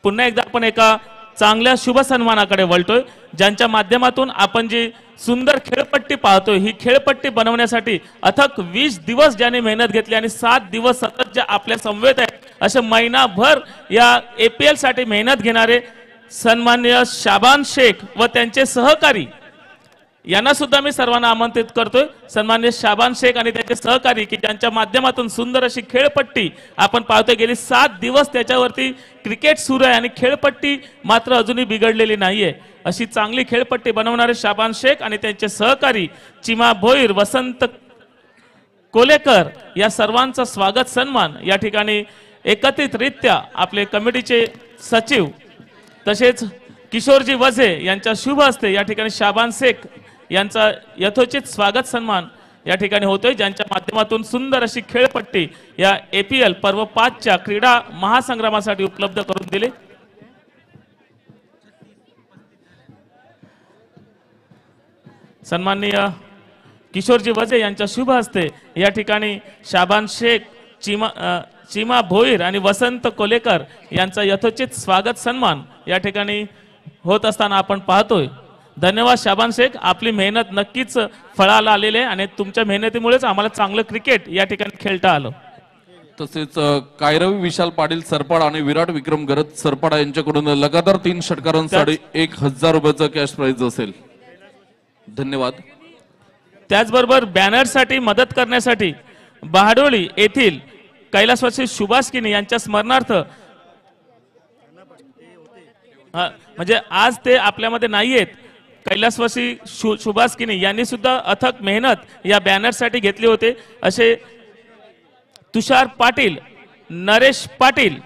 पुन्हा एकदा आपण एका चांगल्या शुभ सन्मानाकडे वळतोय, ज्यांच्या माध्यमातून आपण जी सुंदर खेळपट्टी पाहतोय. ही खेळपट्टी बनवण्यासाठी अथक 20 दिवस ज्यांनी मेहनत घेतली आणि 7 दिवस सतत ज्या आपल्या समवेत आहेत, असे महिनाभर या APL साठी मेहनत घेणारे सन्माननीय शाबान शेख व त्यांचे सहकारी यांना सुद्धा मी सर्वांना आमंत्रित करतोय. सन्माननीय शाबान शेख आणि त्यांचे सहकारी की ज्यांच्या माध्यमातून सुंदर अशी खेळपट्टी आपण पाहतोय. गेली 7 दिवस त्याच्यावरती क्रिकेट सुरू आहे आणि खेळपट्टी मात्र अजूनही बिघडलेली नाहीये. अशी चांगली खेळपट्टी बनवणारे शाबान शेख आणि त्यांचे सहकारी चिमा भोईर, वसंत कोलेकर या सर्वांचा स्वागत सन्मान या ठिकाणी एकत्रितरित्या आपले कमिटीचे सचिव तसेच किशोरजी वझे यांच्या शुभ हस्ते या ठिकाणी शाबान शेख यांचा यथोचित स्वागत सन्मान या ठिकाणी होतोय, ज्यांच्या माध्यमातून सुंदर अशी खेळपट्टी या APL पर्व 5च्या क्रीडा महासंग्रामासाठी उपलब्ध करून दिली. सन्माननीय किशोरजी वझे यांच्या शुभ हस्ते या ठिकाणी शाबान शेख, चिमा भोईर आणि वसंत कोलेकर यांचा यथोचित स्वागत सन्मान या ठिकाणी होत असताना आपण पाहतोय. धन्यवाद शाबान शेख, आपली मेहनत नक्कीच फळाला आलेली आहे आणि तुमच्या मेहनतीमुळेच आम्हाला चांगलं क्रिकेट या ठिकाणी खेळता आलं. तसेच कायरवी विशाल पाटील सरपाड आणि विराट विक्रम गरज सरपाडा यांच्याकडून लगातार 3 षटकारांसाठी 1000 रुपयाचं कॅश प्राइज असेल. धन्यवाद. त्याचबरोबर बॅनरसाठी मदत करण्यासाठी बहाडोली येथील कैलासवासी सुभाष किनी यांच्या स्मरणार्थ, म्हणजे आज ते आपल्यामध्ये नाहीयेत, कैलासवासी सुभाष किनी यांनी सुद्धा अथक मेहनत या बॅनरसाठी घेतली होते. असे तुषार पाटील, नरेश पाटील,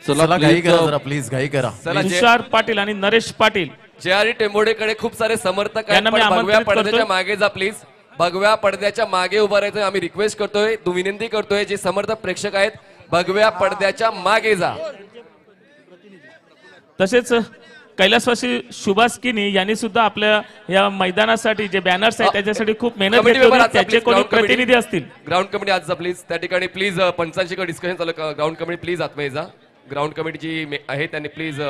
चला घाई करा जरा प्लीज, घाई करा. तुषार पाटील आणि नरेश पाटील. JRT टेंबोडेकडे खूप सारे समर्थक आहेत. भगव्या पडद्याच्या मागे जा प्लीज. भगव्या पडद्याच्या मागे उभा राहायचं आम्ही रिक्वेस्ट करतोय, विनंती करतोय. जे समर्थक प्रेक्षक आहेत भगव्या पडद्याच्या मागे जा. तसेच कैलासवासी सुभाष किनी यांनी सुद्धा आपल्या या मैदानासाठी जे बॅनर्स आहेत त्याच्यासाठी खूप मेहनत घेतली होती. त्याचे कोणी प्रतिनिधी असतील ग्राउंड कमिटी आज जा प्लीज. त्या ठिकाणी प्लीज पंचांशी डिस्कशन चालू. ग्राउंड कमिटी प्लीज आतमध्ये जा. ग्राउंड कमिटी जी आहे त्यांनी प्लीज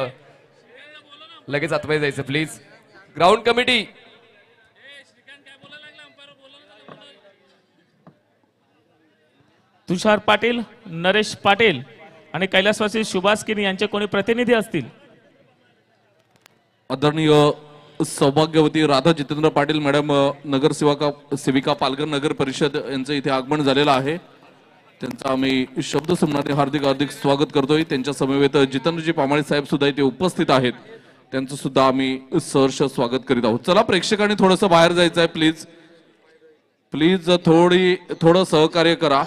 लगेच आतमध्ये जायचं प्लीज. ग्राउंड कमिटी तुषार पाटील, नरेश पाटील आणि कैलासवासी सुभाष किनी यांचे कोणी प्रतिनिधी असतील. आदरणीय सौभाग्यवती राधा जितेंद्र पाटील मॅडम, नगरसेविका पालघर नगर परिषद यांचं इथे आगमन झालेलं आहे. त्यांचा आम्ही शब्दसम्मानाने हार्दिक हार्दिक स्वागत करतोय. त्यांच्या समवेत जितेंद्रजी पामाळे साहेब सुद्धा इथे उपस्थित आहेत. त्यांचं सुद्धा आम्ही सहर्ष स्वागत करीत आहोत. चला प्रेक्षकांनी थोडंसं बाहेर जायचं आहे प्लीज. प्लीज थोडं सहकार्य करा.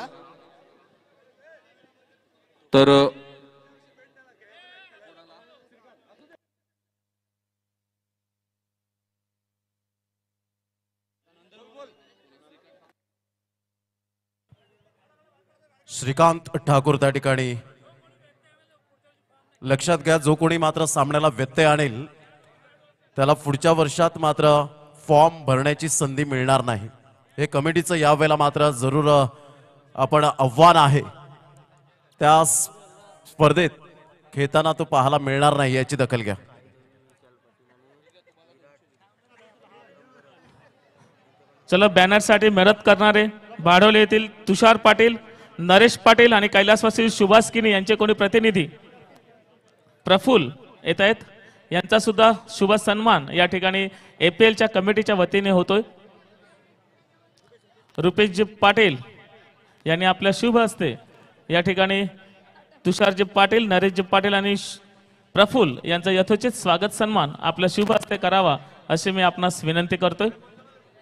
तर श्रीकांत ठाकूर त्या ठिकाणी लक्षात घ्या, जो कोणी मात्र सामन्याला व्यत्यय आणेल त्याला पुढच्या वर्षात मात्र फॉर्म भरण्याची संधी मिळणार नाही. हे कमिटीचं यावेळेला मात्र जरूर आपण आव्हान आहे. त्या स्पर्धेत खेळताना तो पाहायला मिळणार नाही याची दखल घ्या. चला, बॅनरसाठी मेहनत करणारे भाडवले येथील तुषार पाटील, नरेश पाटील आणि कैलासवासी सुभाष किनी यांचे कोणी प्रतिनिधी प्रफुल्ल येत आहेत, यांचा सुद्धा शुभ सन्मान या ठिकाणी APLच्या कमिटीच्या वतीने होतोय. रुपेशजी पाटील यांनी आपल्या शुभ हस्ते या ठिकाणी तुषारजी पाटील, नरेशजी पाटील आणि प्रफुल्ल यांचा यथोचित स्वागत सन्मान आपल्या शुभ हस्ते करावा अशी मी आपणास विनंती करतोय.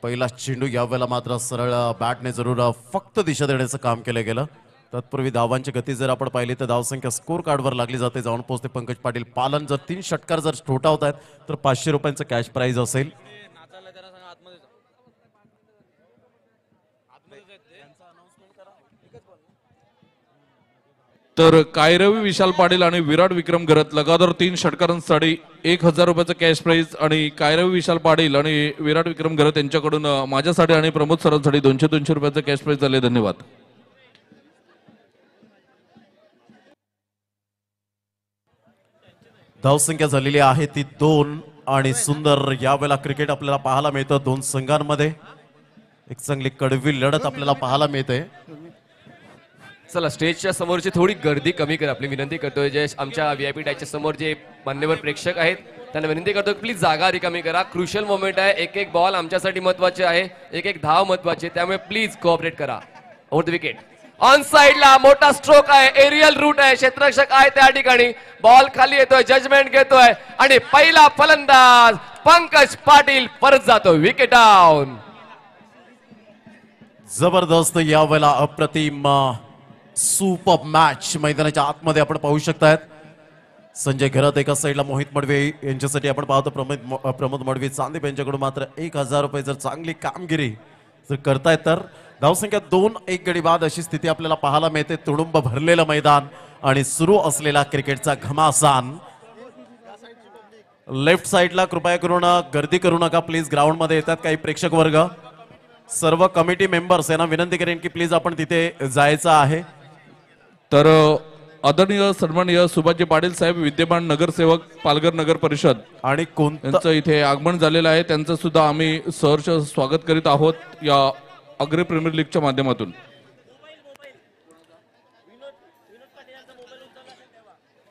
पहिला चेंडू यावेळेला मात्र सरळ बॅटने जरूर फक्त दिशा देण्याचं काम केलं गेलं. तत्पूर्वी धावांची गती जर आपण पाहिली तर धावसंख्या स्कोर कार्डवर लागली जाते. जाऊन पोहोचते पंकज पाटील. पालन जर 3 षटकार जर ठोठावत आहेत तर 500 रुपयांचं कॅश प्राइज असेल. तर कायरवी विशाल पाटील आणि विराट विक्रम घरत लगातार 3 षटकारांसाठी 1000 रुपयाचं कॅश प्राइज. आणि कायरवी विशाल पाटील आणि विराट विक्रम घरत यांच्याकडून माझ्यासाठी आणि प्रमोद सरांसाठी 200 रुपयाचं कॅश प्राइज झाले. धन्यवाद. धावसंख्या झालेली आहे ती 2 आणि सुंदर यावेळेला क्रिकेट आपल्याला पाहायला मिळतं. 2 संघांमध्ये एक चांगली कडवी लढत आपल्याला पाहायला मिळते. चला, स्टेजच्या समोरची थोडी गर्दी कमी करा आपली विनंती करतोय. जे आमच्या VIP टॅचच्या समोर जे मान्यवर प्रेक्षक आहेत त्यांना विनंती करतोय प्लीज जागा रिकामी करा. क्रुशियल मोमेंट आहे. एक बॉल आमच्यासाठी महत्वाचे आहे, एक धाव महत्वाची, त्यामुळे प्लीज कोऑपरेट करा. ओव्हर द विकेट ऑन साइडला मोठा स्ट्रोक आहे, एरियल रूट आहे, क्षेत्ररक्षक आहे त्या ठिकाणी. बॉल खाली येतोय, जजमेंट घेतोय आणि पहिला फलंदाज पंकज पाटील परत जातो. Wicket down. जबरदस्त यावेळेला अप्रतिम सुपर मॅच मैदानाच्या आतमध्ये आपण पाहू शकतायत. संजय घरात एका साईडला, मोहित मडवे यांच्यासाठी आपण पाहतो प्रमोद मडवे चांदीप यांच्याकडून मात्र 1000 रुपये जर चांगली कामगिरी जर करतायत तर धावसंख्या 2 एक गडी बाद अशी स्थिती आपल्याला पाहायला मिळते. तुडुंब भरलेलं मैदान आणि सुरू असलेला क्रिकेटचा घमासान. लेफ्ट साईडला कृपया करून गर्दी करू नका प्लीज. ग्राउंड मध्ये येतात काही प्रेक्षक वर्ग. सर्व कमिटी मेंबर्स यांना विनंती करेन की प्लीज आपण तिथे जायचं आहे. तर आदरणीय सन्माननीय सुभाषजी पाटील साहेब, विद्यमान नगरसेवक पालघर नगर परिषद आणि यांचं इथे आगमन झालेलं आहे. त्यांचं सुद्धा आम्ही सहर्ष स्वागत करीत आहोत या अग्रे प्रीमियर लीगच्या माध्यमातून.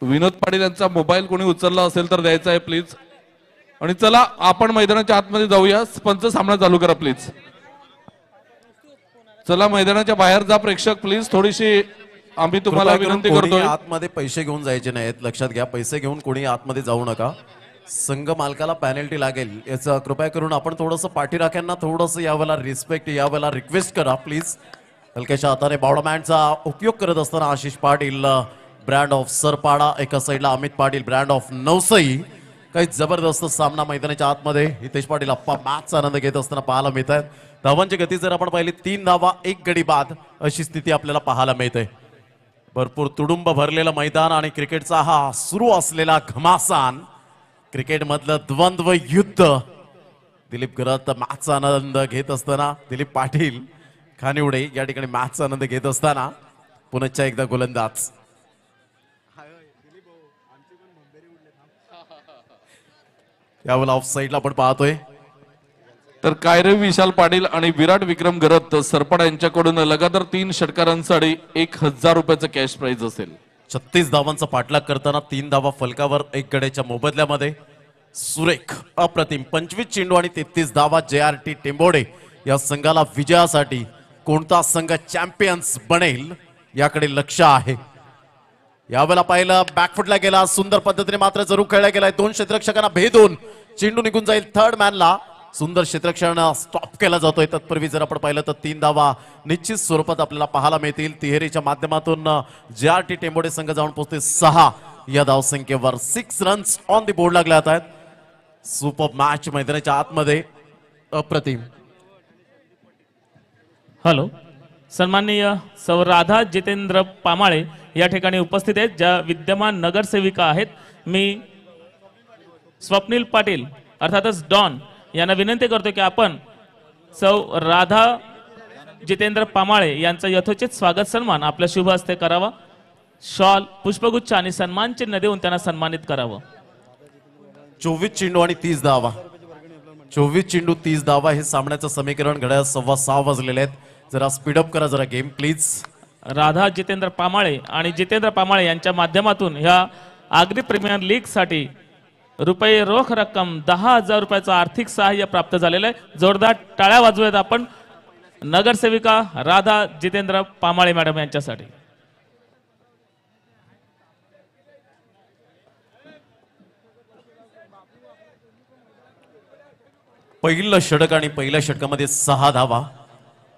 विनोद पाटील यांचा मोबाईल कोणी उचलला असेल तर द्यायचा आहे प्लीज. आणि चला, आपण मैदानाच्या आतमध्ये जाऊया. पंच सामना चालू करा प्लीज. चला, मैदानाच्या बाहेर जा प्रेक्षक प्लीज. थोडीशी आम्ही तुम्हाला विनंती करतोय. आतमध्ये पैसे घेऊन जायचे नाहीत, लक्षात घ्या. पैसे घेऊन कोणी आतमध्ये जाऊ नका. संघ मालकाला पॅनल्टी लागेल याचं कृपया करून आपण थोडंसं पाठीराख्यांना थोडंसं यावेळेला रिस्पेक्ट, यावेळेला रिक्वेस्ट करा प्लीज. हलक्याच्या हाताने बॉडमॅनचा उपयोग करत असताना आशिष पाटील ब्रँड ऑफ सरपाडा, एका साईडला अमित पाटील ब्रँड ऑफ नवसई. काही जबरदस्त सामना मैदानाच्या आतमध्ये. हितेश पाटील अप्पा मॅचचा आनंद घेत असताना पाहायला मिळत आहेत. धावांची गती जर आपण पाहिली 3 धावा 1 गडी बाद अशी स्थिती आपल्याला पाहायला मिळते. भरपूर तुडुंब भरलेलं मैदान आणि क्रिकेटचा हा सुरू असलेला घमासान. क्रिकेट मधलं द्वंद्व युद्ध. दिलीप घरात मॅचचा आनंद घेत असताना, दिलीप पाटील खानिवडे या ठिकाणी मॅचचा आनंद घेत असताना पुन्हा एकदा गोलंदाज. यावेळेला ऑफ साईडला आपण पाहतोय. तर कायरवी विशाल पाटील आणि विराट विक्रम घरत सरपाडा यांच्याकडून लगातार 3 षटकारांसाठी 1000 रुपयाचं कॅश प्राइज असेल. 36 धावांचा पाठलाग करताना 3 धावा फलकावर 1 गड्याच्या मोबदल्यामध्ये. सुरेख अप्रतिम 25 चेंडू आणि 33 धावा. JRT टेंबोडे या संघाला विजयासाठी कोणता संघ चॅम्पियन्स बनेल याकडे लक्ष आहे. यावेळेला पाहिलं बॅकफुटला गेला, सुंदर पद्धतीने मात्र जरूर खेळला गेलाय. 2 क्षेत्ररक्षकांना भेदून चेंडू निघून जाईल थर्ड मॅनला. सुंदर क्षेत्ररक्षण स्टॉप केला जातोय. तत्पूर्वी जर आपण पाहिलं तर 3 धावा निश्चित स्वरूपात आपल्याला पाहायला मिळतील. तिहेरीच्या माध्यमातून JRT टेंबोडे संघ जाऊन पोहोचते 6 या धावसंख्येवर. 6 रन्स ऑन दी बोर्ड लागले आहेत. सुपर मॅच मैदानाच्या आतमध्ये अप्रतिम. हॅलो, सन्माननीय सौ राधा जितेंद्र पामाळे या ठिकाणी उपस्थित आहेत, ज्या विद्यमान नगरसेविका आहेत. मी स्वप्नील पाटील अर्थातच डॉन यांना विनंती करतो की आपण सौ राधा जितेंद्र पामाळे यांचं यथोचित स्वागत सन्मान आपल्या शुभ हस्ते करावा. शॉल, पुष्पगुच्छ आणि सन्मान चिन्ह देऊन त्यांना सन्मानित करावं. 24 चेंडू आणि 30 धावा. 24 चेंडू 30 धावा हे सामन्याचं समीकरण. घड्याळ 6:15 वाजलेले आहेत. जरा स्पीडअप करा जरा गेम प्लीज. राधा जितेंद्र पामाळे आणि जितेंद्र पामाळे यांच्या माध्यमातून ह्या आगरी प्रीमियर लीग साठी रुपये रोख रक्कम 10,000 रुपयाचं आर्थिक सहाय्य प्राप्त झालेलं आहे. जोरदार टाळ्या वाजवूयात आपण नगरसेविका राधा जितेंद्र पामाळे मॅडम यांच्यासाठी. पहिलं षटक आणि पहिल्या षटकामध्ये 6 धावा.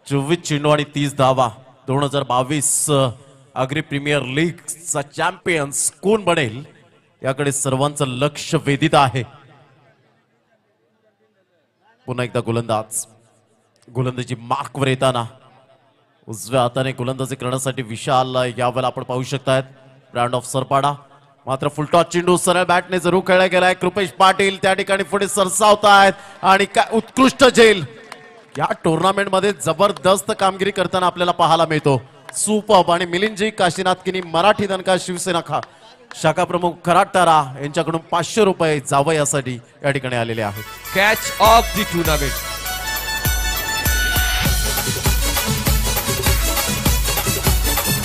24 चेंडू आणि 30 धावा. 2022 आगरी प्रीमियर लीगचा चॅम्पियन्स कोण बनेल याकडे सर्वांचं लक्ष वेधित आहे. पुन्हा एकदा गोलंदाजी मार्कवर येताना उजव्या हाताने गोलंदाजी करण्यासाठी विशाल यावेळेला आपण पाहू शकतायत. Brand of Sarpada. मात्र फुलटॉस चेंडू सरळ बॅटने जरूर खेळला गेलाय. कृपेश पाटील त्या ठिकाणी पुढे सरसावतायत आणि काय उत्कृष्ट झेल. या टुर्नामेंट मध्ये जबरदस्त कामगिरी करताना आपल्याला पाहायला मिळतो. सुपर्ब. आणि मिलिंदजी काशीनाथ किनी मराठी दणका शिवसेना शाखा प्रमुख खराटारा यांच्याकडून 500 रुपये जावयासाठी या ठिकाणी आलेले आहेत. Catch of the tournament.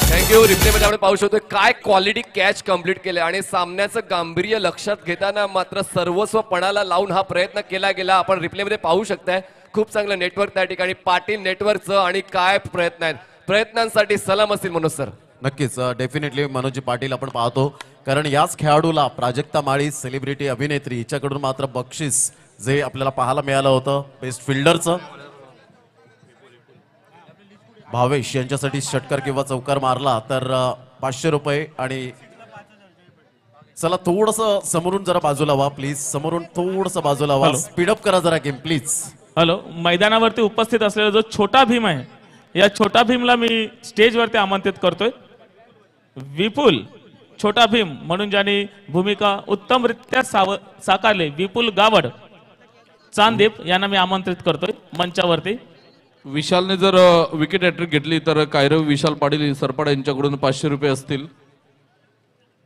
Thank you. रिप्लेमध्ये आपण पाहू शकतो काय क्वालिटी कॅच कंप्लीट केले आणि सामन्याचं गांभीर्य लक्षात घेताना मात्र सर्वस्व पणाला लावून हा प्रयत्न केला गेला. आपण रिप्लेमध्ये पाहू शकताय खूप चांगलं नेटवर्क त्या ठिकाणी पाटील नेटवर्कचं. आणि काय प्रयत्न आहेत, प्रयत्नांसाठी सलाम असतील मनोज सर. नक्कीच डेफिनेटली मनोज पाटील आपण पाहतो, कारण याच खेळाडूला प्राजक्ता माळी सेलिब्रिटी अभिनेत्री हिच्याकडून मात्र बक्षीस जे आपल्याला पाहायला मिळालं होतं बेस्ट फिल्डरचं. भावेश यांच्यासाठी षटकार किंवा चौकार मारला तर 500 रुपये. आणि चला थोडस समोरून जरा बाजूला व्हा प्लीज. समोरून थोडस बाजूला व्हा. स्पीडअप करा जरा गेम प्लीज. हॅलो, मैदानावरती उपस्थित असलेला जो छोटा भीम आहे, या छोटा भीमला मी स्टेजवरती आमंत्रित करतोय. विपुल छोटा भीम म्हणून ज्यांनी भूमिका उत्तमरित्या साकारले विपुल गावड चांदीप यांना मी आमंत्रित करतोय मंचावरती. विशालने जर विकेट हॅट्रिक घेतली तर कायरव विशाल पाटील सरपाड यांच्याकडून 500 रुपये असतील.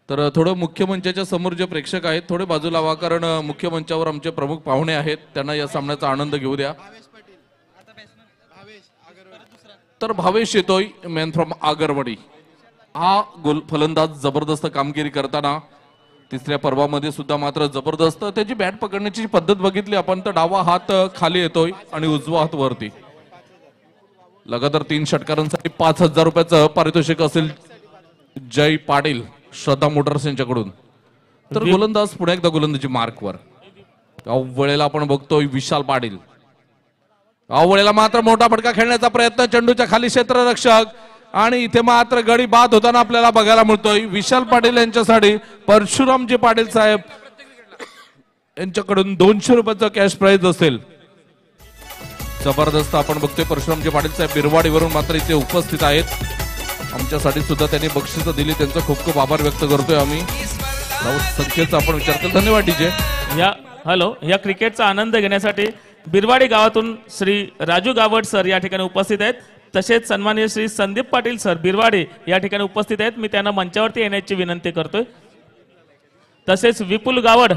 तर थोडं मुख्य मंचाच्या समोर जे प्रेक्षक आहेत थोडे बाजूला व्हा, कारण मुख्य मंचावर आमचे प्रमुख पाहुणे आहेत, त्यांना या सामन्याचा आनंद घेऊ द्या. तर भावेश येतोय मॅन फ्रॉम आगरवाडी. हा फलंदाज जबरदस्त कामगिरी करताना तिसऱ्या पर्वामध्ये सुद्धा मात्र जबरदस्त त्याची बॅट पकडण्याची पद्धत बघितली आपण तर डावा हात खाली येतोय आणि उजवा हात वरती. लगातार 3 षटकारांसाठी 5,000 रुपयाचं पारितोषिक असेल जय पाटील श्रद्धा मोटर्स यांच्याकडून. तर गोलंदाज पुन्हा एकदा गोलंदाजी मार्कवर. वेळेला आपण बघतोय विशाल पाटील. वेळेला मात्र मोठा फटका खेळण्याचा प्रयत्न, चेंडूच्या खाली क्षेत्ररक्षक आणि इथे मात्र गडी बाद होताना आपल्याला बघायला मिळतोय. विशाल पाटील यांच्यासाठी परशुरामजी पाटील साहेब यांच्याकडून 200 रुपयाचं कॅश प्राइज असेल. जबरदस्त आपण बघतोय परशुरामजी पाटील साहेब बिरवाडीवरून मात्र इथे उपस्थित आहेत. आमच्यासाठी सुद्धा त्यांनी बक्षिसं दिली, त्यांचा खूप खूप आभार व्यक्त करतोय आम्ही. संख्येचा आपण विचार केला. धन्यवाद डीजे. हॅलो, या क्रिकेटचा आनंद घेण्यासाठी बिरवाडी गावातून श्री राजू गावड सर या ठिकाणी उपस्थित आहेत. तसेच सन्माननीय श्री संदीप पाटील सर बिरवाडी या ठिकाणी उपस्थित आहेत. मी त्यांना मंचावरती येण्याची विनंती करतोय. तसेच विपुल गावड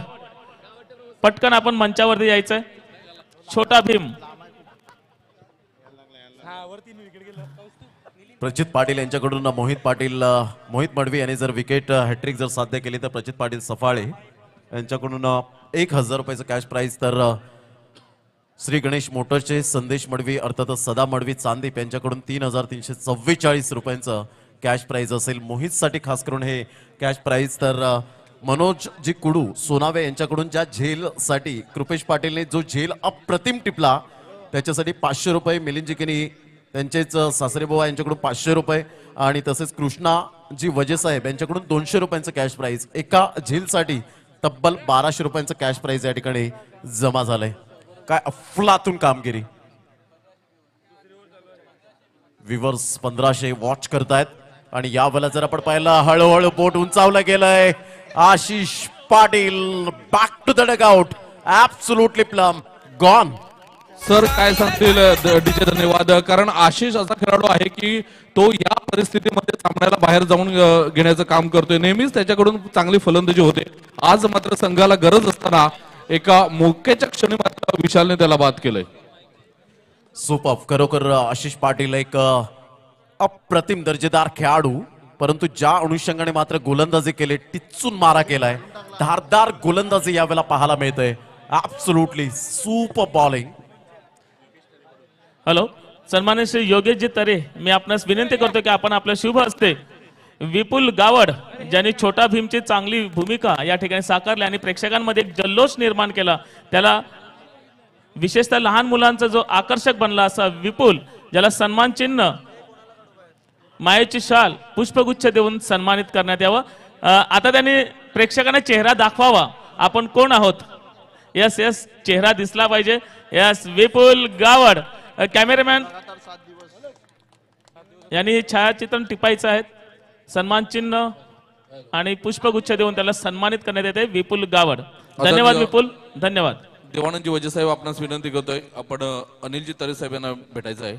पटकन आपण मंचावरती यायचंय. छोटा भीम प्रचित पाटील यांच्याकडून मोहित मडवी यांनी जर विकेट हॅट्रिक जर साध्य केली तर प्रचित पाटील सफाळे यांच्याकडून 1,000 रुपयाचं कॅश प्राइज. तर श्री गणेश मोटरचे संदेश मडवी अर्थातच सदा मडवी चांदीप यांच्याकडून 3,344 रुपयांचं कॅश प्राइज असेल. मोहितसाठी खास करून हे कॅश प्राइज. तर मनोजजी कुडू सोनावे यांच्याकडून ज्या झेलसाठी कृपेश पाटीलने जो झेल अप्रतिम टिपला त्याच्यासाठी 500 रुपये, मिलिंदजी किनी त्यांचेच सासरेबुवा यांच्याकडून 500 रुपये आणि तसेच कृष्णाजी वजे साहेब यांच्याकडून 200 रुपयांचं कॅश प्राइज. एका झेलसाठी तब्बल 1200 रुपयांचं कॅश प्राइज या ठिकाणी जमा झालंय. काय अफलातून कामगिरी. व्ह्यूअर्स 1500 वॉच करतायत आणि या वेळेला जर आपण पाहिलं हळूहळू बोट उंचावलं गेलंय. Ashish Patil back to the dugout, absolutely plumb gone. Sir काय सांगतील डीजे? धन्यवाद. कारण आशिष असा खेळाडू आहे की तो या परिस्थितीमध्ये सामन्याला बाहेर जाऊन घेण्याचं काम करतोय. नेहमीच त्याच्याकडून चांगली फलंदाजी होते. आज मात्र संघाला गरज असताना एका मोक्याच्या क्षणी मात्र विशालने त्याला बाद केलंय. सुपर. खरोखर आशिष पाटील एक अप्रतिम दर्जेदार खेळाडू, परंतु ज्या अनुषंगाने मात्र गोलंदाजी केली, टिचून मारा केलाय, धारदार गोलंदाजी यावेळेला पाहायला मिळते. Absolutely super bowling. हॅलो, सन्मान्य श्री योगेशजी तरे, मी आपणास विनंती करतो की आपण आपल्या शुभ हस्ते विपुल गावड ज्यांनी छोटा भीमची चांगली भूमिका या ठिकाणी साकारली आणि प्रेक्षकांमध्ये एक जल्लोष निर्माण केला, त्याला विशेषतः लहान मुलांचा जो आकर्षक बनला असा विपुल, ज्याला सन्मान चिन्ह, मायेची शाल, पुष्पगुच्छ देऊन सन्मानित करण्यात यावं. आता त्यांनी प्रेक्षकांना चेहरा दाखवावा, आपण कोण आहोत. यस यस, चेहरा दिसला पाहिजे. यस, विपुल गावड. कॅमेरामॅन यांनी हे छायाचित्रण टिपायचं आहे. सन्मान चिन्ह आणि पुष्पगुच्छ देऊन त्याला सन्मानित करण्यात येते. विपुल गावड. धन्यवाद विपुल, धन्यवाद. देवानंदजी वजे साहेब आपणास विनंती करतोय, आपण अनिलजी तरे साहेब यांना भेटायचं आहे.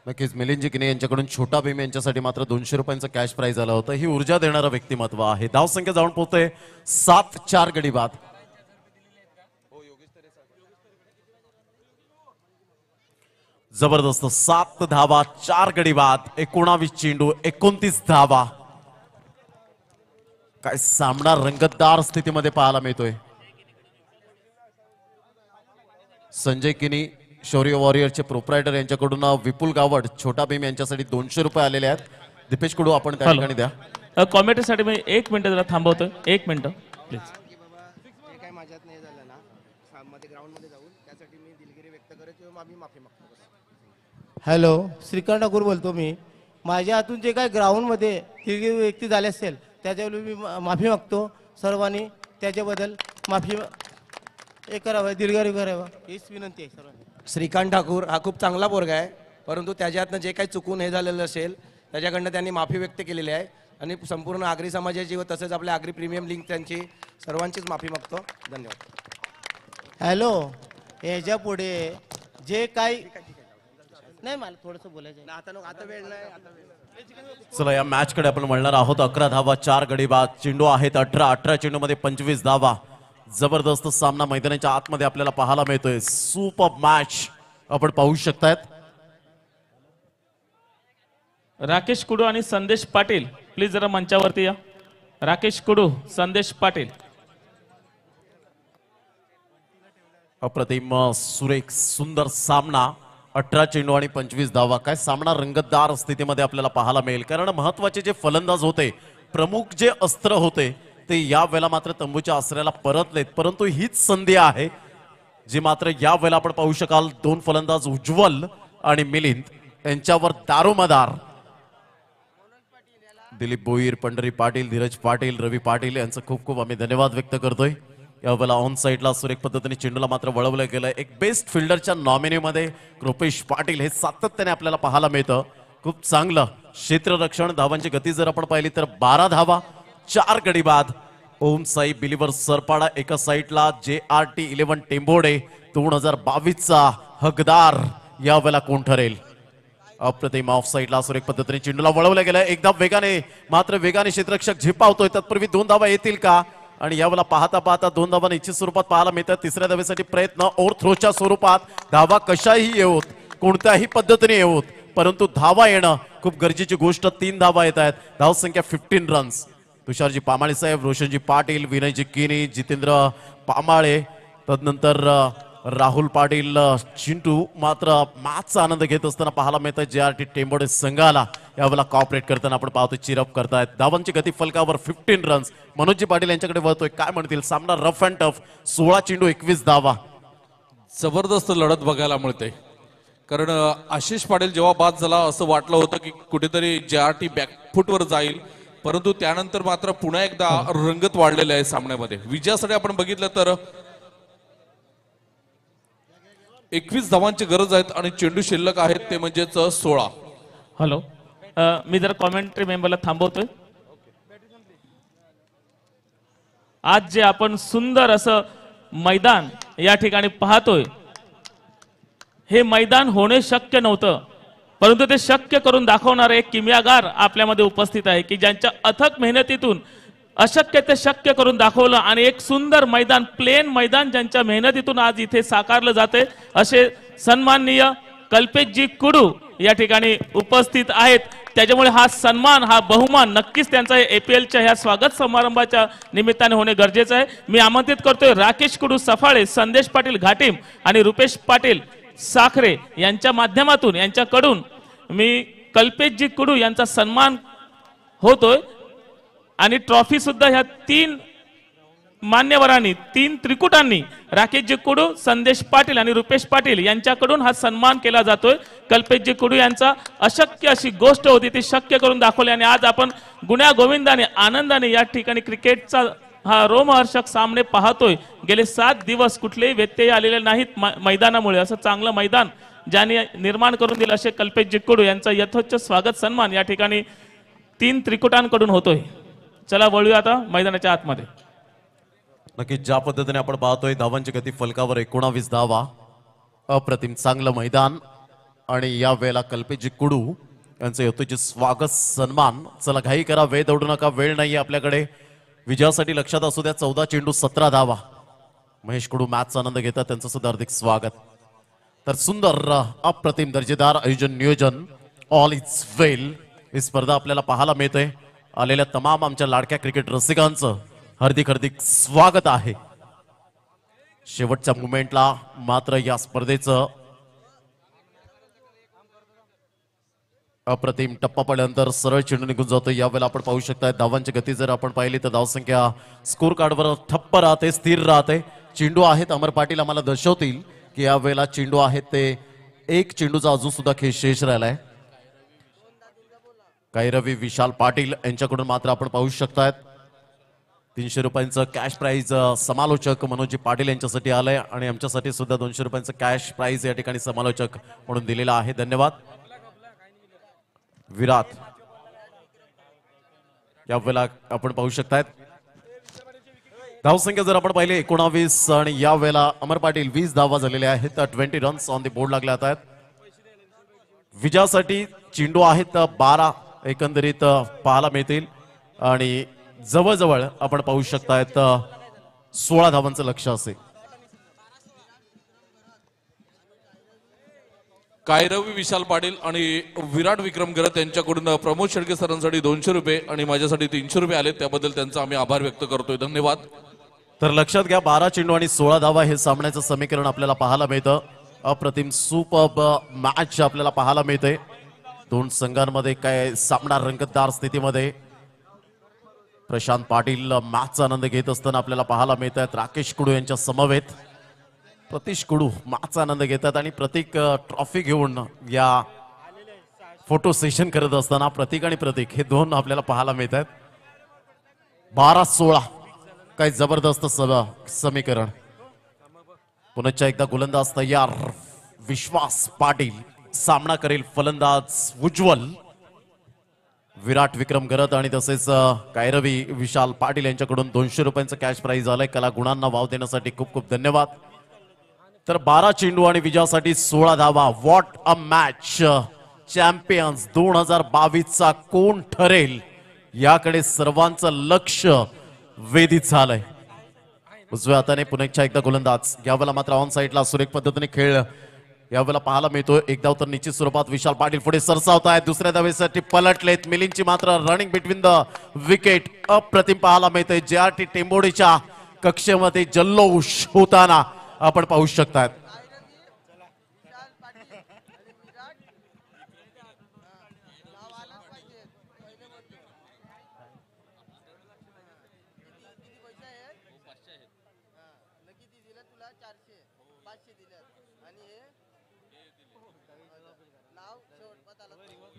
नक्कीच. मिलिंदजी किने यांच्याकडून छोटा भीम यांच्यासाठी मात्र 200 रुपयांचं कॅश प्राइज आलं होतं. ही ऊर्जा देणारं व्यक्तिमत्व आहे. धावसंख्या जाऊन पोहतोय 7-4 गडी बाद. जबरदस्त. 7 धावा, 4 गडी बाद, 19 चेंडू, 29 धावा. काय सामना रंगतदार स्थितीमध्ये पाहायला मिळतोय. संजय किनी शौर्य वॉरियरचे प्रोप्रायटर यांच्याकडून विपुल गावड छोटा भीम यांच्यासाठी 200 रुपये आलेले आहेत. दीपेश कुडू आपण त्या ठिकाणी द्या. कॉमेंटसाठी मी 1 मिनिट जरा थांबवतोय. 1 मिनिट प्लीज. काय माझ्यात नाही झालं ना, मध्ये ग्राउंड मध्ये जाऊन त्यासाठी मी दिलगिरी व्यक्त करायची, माफी माफी मागतो. हॅलो, श्रीकांत ठाकूर बोलतो मी. माझ्या हातून जे काय ग्राउंडमध्ये दिलगिरी व्यक्ती झाले असेल त्याच्यावर मी माफी मागतो. सर्वांनी त्याच्याबद्दल माफी हे करावं, दिलगिरी करावं हीच विनंती आहे सर्वांनी. श्रीकांत ठाकूर हा खूप चांगला पोरगा आहे, परंतु त्याच्यातनं जे काही चुकून हे झालेलं असेल त्याच्याकडनं त्यांनी माफी व्यक्त केलेली आहे आणि संपूर्ण आगरी समाजाची व तसेच आपल्या आगरी प्रीमियम लिंक त्यांची सर्वांचीच माफी मागतो. धन्यवाद. हॅलो, ह्याच्या पुढे जे काही नाही, मला थोडंसं बोलायचं आहे. आता वेळ नाही. चला या मॅच कडे आपण वळणार आहोत. 11 धावा, 4 गडी बाद. चेंडू आहेत 18 चेंडू मध्ये 25 धावा. जबरदस्त सामना मैदानाच्या आतमध्ये आपल्याला पाहायला मिळतोय. सुपर मॅच आपण पाहू शकतायत. राकेश कुडू आणि संदेश पाटील प्लीज जरा मंचावरती या. राकेश कुडू, संदेश पाटील. अप्रतिम सुरेख सुंदर सामना. 18 चेंडू आणि 25 धावा. काय सामना रंगतदार स्थितीमध्ये आपल्याला पाहायला मिळेल, कारण महत्वाचे जे फलंदाज होते, प्रमुख जे अस्त्र होते, ते या वेळेला मात्र तंबूच्या आसऱ्याला परतलेत. परंतु हीच संधी आहे जी मात्र या वेळेला आपण पाहू शकाल. 2 फलंदाज उज्ज्वल आणि मिलिंद यांच्यावर दारोमदार. दिलीप भोईर, पंढरी पाटील, धीरज पाटील, रवी पाटील यांचं खूप खूप आम्ही धन्यवाद व्यक्त करतोय. यावेळेला ऑन साईडला सुरेख पद्धतीने चेंडूला मात्र वळवलं गेलं. एक बेस्ट फिल्डरच्या नॉमिनीमध्ये कृपेश पाटील हे सातत्याने आपल्याला पाहायला मिळतं. खूप चांगलं क्षेत्ररक्षण. धावांची गती जर आपण पाहिली तर 12 धावा, 4 गडी बाद. ओम साई बिलिव्हर सरपाडा एका साईडला. JRT11 टेंबोडे 2022चा हकदार यावेळेला कोण ठरेल? अप्रतिम ऑफ साईडला सुरेख पद्धतीने चेंडूला वळवलं गेलं. एकदा वेगाने, मात्र वेगाने क्षेत्ररक्षक झेपावतोय. तत्पूर्वी 2 धावा येतील का? आणि यावेळेला पाहता पाहता 2 धावा निश्चित स्वरूपात पाहायला मिळतात. तिसऱ्या धावेसाठी प्रयत्न ओव्हर थ्रोच्या स्वरूपात. धावा कशाही येवोत, कोणत्याही पद्धतीने येवोत, परंतु धावा येणं खूप गरजेची गोष्ट. 3 धावा येत आहेत. धावसंख्या 15 रन्स. तुषारजी पामाळे साहेब, रोशनजी पाटील, विनयजी किनी, जितेंद्र पामाळे, तदनंतर राहुल पाटील चिंटू मात्र मॅचचा आनंद घेत असताना पाहायला मिळतं. JRT टेंबोडे संघाला यावेळेला कॉपरेट करताना आपण पाहतो. चिरअप करतायत. धावांची गती फलकावर 15 रन्स. मनोजी पाटील यांच्याकडे वळतोय. काय म्हणतील? सामना रफ अँड टफ. 16 चेंडू 21 धावा. जबरदस्त लढत बघायला मिळते. कारण आशिष पाटील जेव्हा बाद झाला असं वाटलं होतं की कुठेतरी JRT बॅकफुटवर जाईल, परंतु त्यानंतर मात्र पुन्हा एकदा रंगत वाढलेले आहे सामन्यामध्ये. विजयासाठी आपण बघितलं तर 21 धावांची गरज आहेत आणि चेंडू शिल्लक आहेत ते म्हणजेच 16. हॅलो, मी जरा कॉमेंट्री मेंबरला थांबवतोय. आज जे आपण सुंदर असं मैदान या ठिकाणी पाहतोय, हे मैदान होणे शक्य नव्हतं, परंतु ते शक्य करून दाखवणारे एक किमयागार आपल्यामध्ये उपस्थित आहे की ज्यांच्या अथक मेहनतीतून अशक्य ते शक्य करून दाखवलं आणि एक सुंदर मैदान, प्लेन मैदान ज्यांच्या मेहनतीतून आज इथे साकारलं जाते, असे सन्माननीय कल्पेशजी कुडू या ठिकाणी उपस्थित आहेत. त्याच्यामुळे हा सन्मान, हा बहुमान नक्कीच त्यांचा APLच्या ह्या स्वागत समारंभाच्या निमित्ताने होणे गरजेचं आहे. मी आमंत्रित करतोय राकेश कुडू सफाळे, संदेश पाटील घाटीम आणि रुपेश पाटील साखरे यांच्या माध्यमातून, यांच्याकडून मी कल्पेशजी कुडू यांचा सन्मान होतोय आणि ट्रॉफी सुद्धा ह्या 3 मान्यवरांनी, 3 त्रिकुटांनी, राकेशजी कुडू, संदेश पाटील आणि रुपेश पाटील यांच्याकडून हा सन्मान केला जातोय. कल्पेशजी कुडू यांचा अशक्य अशी गोष्ट होती ती शक्य करून दाखवली आणि आज आपण गुण्या गोविंदाने आनंदाने या ठिकाणी क्रिकेटचा हा रोमहर्षक सामने पाहतोय. गेले 7 दिवस कुठलेही व्यत्यय आलेले नाहीत मैदानामुळे. असं चांगलं मैदान ज्यांनी निर्माण करून दिलं असे कल्पेशजी कुडू यांचा यथोच्च स्वागत सन्मान या ठिकाणी 3 त्रिकुटांकडून होतोय. चला वळूया आता मैदानाच्या आतमध्ये. नक्कीच ज्या पद्धतीने आपण पाहतोय धावांची गती फलकावर 19 धावा. अप्रतिम चांगलं मैदान आणि या वेळेला कल्पेशजी कुडू यांचं यथोचित स्वागत सन्मान. चला घाई करा, वेळ दौडू नका, वेळ नाहीये आपल्याकडे. विजयासाठी लक्षात असू द्या. 14 चेंडू 17 धावा. महेश कुडू मॅचचा आनंद घेतात, त्यांचं सुद्धा हार्दिक स्वागत. तर सुंदर अप्रतिम दर्जेदार आयोजन नियोजन, ऑल इज वेल. ही स्पर्धा आपल्याला पाहायला मिळते. आलेल्या तमाम आमच्या लाडक्या क्रिकेट रसिकांचं हार्दिक हार्दिक स्वागत आहे. शेवटच्या मुमेंटला मात्र या स्पर्धेचं अप्रतिम टप्पा पडल्यानंतर सरळ चेंडू निघून जातो. यावेळेला आपण पाहू शकता धावांची गती जर आपण पाहिली तर धावसंख्या स्कोर कार्डवर ठप्प राहते, स्थिर राहते. चेंडू आहेत अमर पाटील आम्हाला दर्शवतील की यावेळेला चेंडू आहेत ते 1 चेंडूचा अजून सुद्धा खेळ शेष राहिलाय. कैरवी विशाल पाटील यांच्याकडून मात्र आपण पाहू शकतायत 300 रुपयांचं कॅश प्राइज समालोचक मनोजी पाटील यांच्यासाठी आलंय आणि आमच्यासाठी सुद्धा 200 रुपयांचं कॅश प्राइज या ठिकाणी समालोचक म्हणून दिलेला आहे. धन्यवाद. विराट यावेळेला आपण पाहू शकतायत धावसंख्या जर आपण पाहिले 19 आणि या वेळेला अमर पाटील 20 धावा झालेल्या आहेत. 20 रन्स ऑन द बोर्ड लागले आहेत. विजयासाठी चेंडू आहेत 12 एकंदरीत पाहायला मिळतील आणि जवळजवळ आपण पाहू शकतायत 16 धावांचं लक्ष असेल. कायरवी विशाल पाटील आणि विराट विक्रम गरत यांच्याकडून प्रमोद शेळके सरांसाठी 200 रुपये आणि माझ्यासाठी 300 रुपये आले, त्याबद्दल त्यांचा आम्ही आभार व्यक्त करतोय. धन्यवाद. तर लक्षात घ्या 12 चेंडू आणि 16 धावा हे सामन्याचं समीकरण आपल्याला पाहायला मिळतं. अप्रतिम सुपर्ब मॅच आपल्याला पाहायला मिळते. 2 संघांमध्ये काय सामना रंगतदार स्थितीमध्ये. प्रशांत पाटील मॅचचा आनंद घेत असताना आपल्याला पाहायला मिळत आहेत. राकेश कुडू यांच्या समवेत प्रतीश कुडू मॅचचा आनंद घेतात आणि प्रतीक ट्रॉफी घेऊन या फोटो सेशन करत असताना प्रतीक आणि प्रतीक हे 2 आपल्याला पाहायला मिळत आहेत. 12-16 काय जबरदस्त समीकरण. पुन्हा एकदा गोलंदाज तयार. विश्वास पाटील सामना करेल फलंदाज उज्ज्वल. विराट विक्रम गरत आणि तसेच कायरवी विशाल पाटील यांच्याकडून 200 रुपयांचं कॅश प्राइज आलंय. कला गुणांना वाव देण्यासाठी खूप खूप धन्यवाद. तर 12 चेंडू आणि विजयासाठी 16 धावा. What a match. चॅम्पियन्स 2022चा कोण ठरेल याकडे सर्वांचं लक्ष वेधित झालंय. उजव्या हाताने पुन्हा एकदा गोलंदाज. यावेळेला मात्र ऑन साईडला सुरेख पद्धतीने खेळ यावेळेला पाहायला मिळतोय. एक धाव तर निश्चित स्वरूपात विशाल पाटील पुढे सरसावत आहेत. दुसऱ्या धावेसाठी पलटलेत. मिलिंदची मात्र रनिंग बिटवीन द विकेट अप्रतिम पाहायला मिळते. JRT टेंबोडीच्या कक्षेमध्ये जल्लोष होताना आपण पाहू शकतात.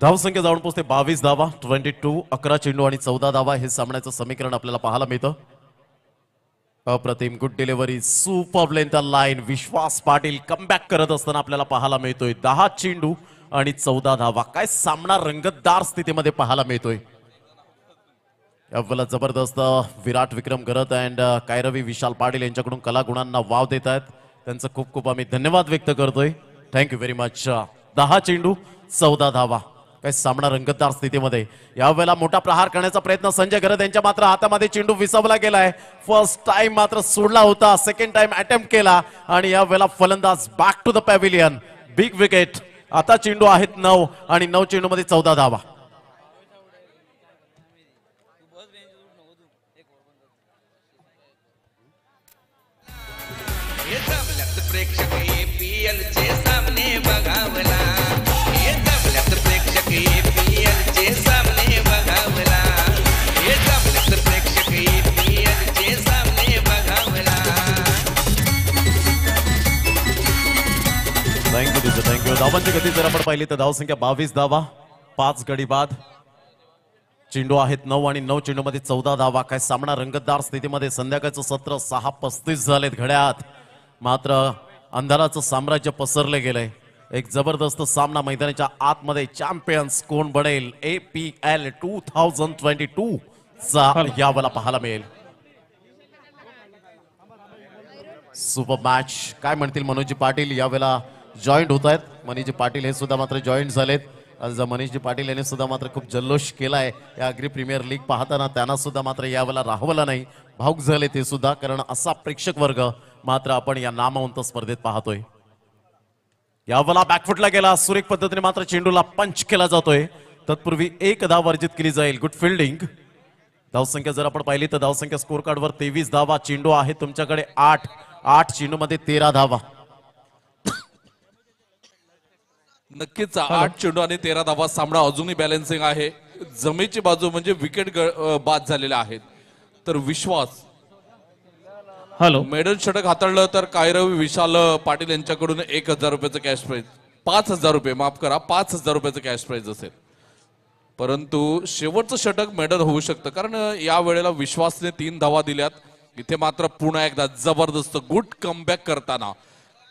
धावसंख्या जाऊन पोहोचते 22 धावा, 22, 11 चेंडू आणि 14 धावा. हे सामन्याचं समीकरण आपल्याला पाहायला मिळतं. अप्रतिम good delivery, super length line. Vishwas Patil comeback करत असताना आपल्याला पाहायला मिळतोय. 10 चेंडू आणि 14 धावा. काय सामना रंगतदार स्थितीमध्ये पाहायला मिळतोय. यावेळेला जबरदस्त विराट विक्रम गरत अँड कायरवी विशाल पाटील यांच्याकडून कलागुणांना वाव देत आहेत. त्यांचं खूप खूप आम्ही धन्यवाद व्यक्त करतोय. Thank you very much. 10 चेंडू 14 धावा. काय सामना रंगतदार स्थितीमध्ये. यावेळेला मोठा प्रहार करण्याचा प्रयत्न संजय गरत यांच्या मात्र हातामध्ये चेंडू विसवला गेलाय. फर्स्ट टाइम मात्र सोडला होता, सेकंड टाइम अटेम्प्ट केला आणि यावेळेला फलंदाज back to the pavilion. Big wicket. आता चेंडू आहेत 9 आणि 9 चेंडू मध्ये 14 धावा. प्रेक्षक APL चे सामने बघावला. हे जमल्यात प्रेक्षक APL चे सामने बघावला. हे जमल्यात प्रेक्षक APL चे सामने बघावला. थँक्यू. धावांची गती जर आपण पाहिली तर धावसंख्या 22 धावा, 5 गडी बाद. चेंडू आहेत 9 आणि 9 चेंडू मध्ये 14 धावा. काय सामना रंगतदार स्थितीमध्ये. संध्याकाळचं सत्र 6:35 झालेत घड्याळात. मात्र अंधाराचं साम्राज्य पसरले गेलंय. एक जबरदस्त सामना मैदानाच्या आतमध्ये. चॅम्पियन्स कोण बनेल APL 2022 चा यावेळेला पाहायला मिळेल. Super match. काय म्हणतील मनोजी पाटील यावेळेला जॉईंट होत आहेत. मनीषजी पाटील हे सुद्धा मात्र जॉईंट झालेत. आज मनीषजी पाटील यांनी सुद्धा मात्र खूप जल्लोष केलाय या अग्री प्रीमियर लीग पाहताना. त्यांना सुद्धा मात्र यावेळेला राहवला नाही, भाऊक झाले ते सुद्धा. कारण असा प्रेक्षक वर्ग मात्र आपण या नामवंत स्पर्धेत पाहतोय. यावेळेला बॅकफुटला गेला सुरेख पद्धतीने. मात्र चेंडूला पंच केला जातोय. तत्पूर्वी 1 धाव वर्जित केली जाईल. Good fielding. धावसंख्या जर आपण पाहिली तर धावसंख्या स्कोर कार्डवर 23 धावा. चेंडू आहे तुमच्याकडे 8 चेंडू मध्ये 13 धावा. नक्कीच 8 चेंडू आणि 13 धावा. सामना अजूनही बॅलन्सिंग आहे. जमेची बाजू म्हणजे विकेट बाद झालेले आहेत. तर विश्वास मेडल षटक हाताळलं तर कायरवी विशाल पाटील यांच्याकडून 1000 रुपयाचं कॅश प्राइज, 5000 रुपये माफ करा, 5000 रुपयाचं कॅश प्राइज असेल. परंतु शेवटचं षटक मेडल होऊ शकतं कारण या वेळेला विश्वासने 3 धावा दिल्यात. इथे मात्र पुन्हा एकदा जबरदस्त गुड कमबॅक करताना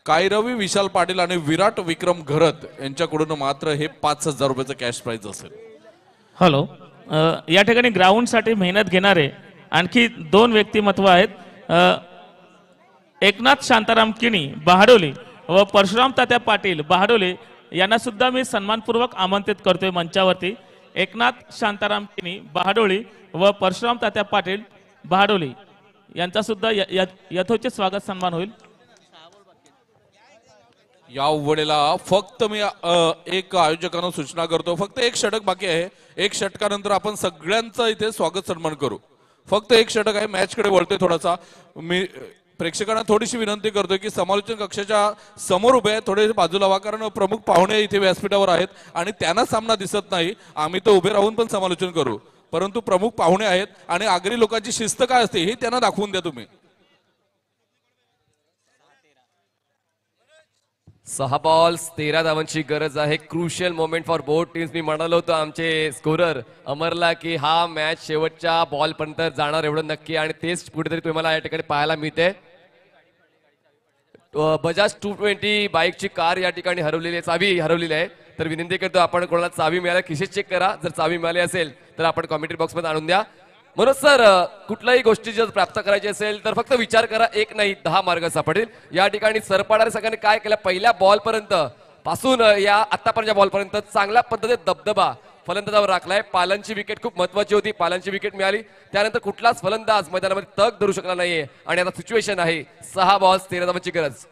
कायरवी विशाल पाटील आणि विराट विक्रम घरत यांच्याकडून मात्र हे 5000 रुपयाचं कॅश प्राइज असेल. हॅलो, या ठिकाणी ग्राउंड साठी मेहनत घेणारे आणखी 2 व्यक्तिमत्व आहेत. एकनाथ शांताराम किणी बहाडोली व परशुराम तात्या पाटील बहाडोली यांना सुद्धा मी सन्मानपूर्वक आमंत्रित करतोय मंचावरती. एकनाथ शांताराम किणी बहाडोली व परशुराम तात्या पाटील बहाडोली यांचा सुद्धा यथोचित स्वागत सन्मान होईल. या वेळेला फक्त मी एक आयोजकांना सूचना करतो, फक्त 1 षटक बाकी आहे. 1 षटकानंतर आपण सगळ्यांचं इथे स्वागत सन्मान करू. फक्त 1 षटक आहे. मॅच कडे वळतोय थोडासा. मी प्रेक्षकांना थोडीशी विनंती करतोय की समालोचन कक्षाच्या समोर उभे आहे, थोडे बाजूला व्हा कारण प्रमुख पाहुणे इथे व्यासपीठावर आहेत आणि त्यांना सामना दिसत नाही. आम्ही तर उभे राहून पण समालोचन करू, परंतु प्रमुख पाहुणे आहेत आणि आगरी लोकांची शिस्त काय असते हे त्यांना दाखवून द्या तुम्ही. 6 बॉल्स 13 धावांची गरज आहे. Crucial moment for both teams. मी म्हणालो होतो आमचे स्कोरर अमरला की हा मॅच शेवटच्या बॉल पर्यंत जाणार एवढं नक्की आणि तेच कुठेतरी तुम्हाला या ठिकाणी पाहायला मिळते. बजाज 220 बाईकची कार या ठिकाणी हरवलेली आहे, चावी हरवलेली आहे. तर विनंती करतो आपण कोणाला चावी मिळाल्या खिशेत चेक करा. जर चावी मिळाली असेल तर आपण कॉमेंट्री बॉक्समध्ये आणून द्या. म्हणून सर कुठल्याही गोष्टी जर प्राप्त करायची असेल तर फक्त विचार करा, 1 नाही 10 मार्ग सापडेल. या ठिकाणी सरपाडारे सगळ्यांनी काय केलं, पहिल्या बॉल पर्यंत पासून या आतापर्यंतच्या बॉल पर्यंत चांगल्या पद्धतीने दबदबा फलंदाजावर राखलाय. पालनची विकेट खूप महत्वाची होती, पालनची विकेट मिळाली. त्यानंतर कुठलाच फलंदाज मैदानामध्ये तग धरू शकला नाहीये आणि आता सिच्युएशन आहे 6 बॉल्स 13 धावांची गरज.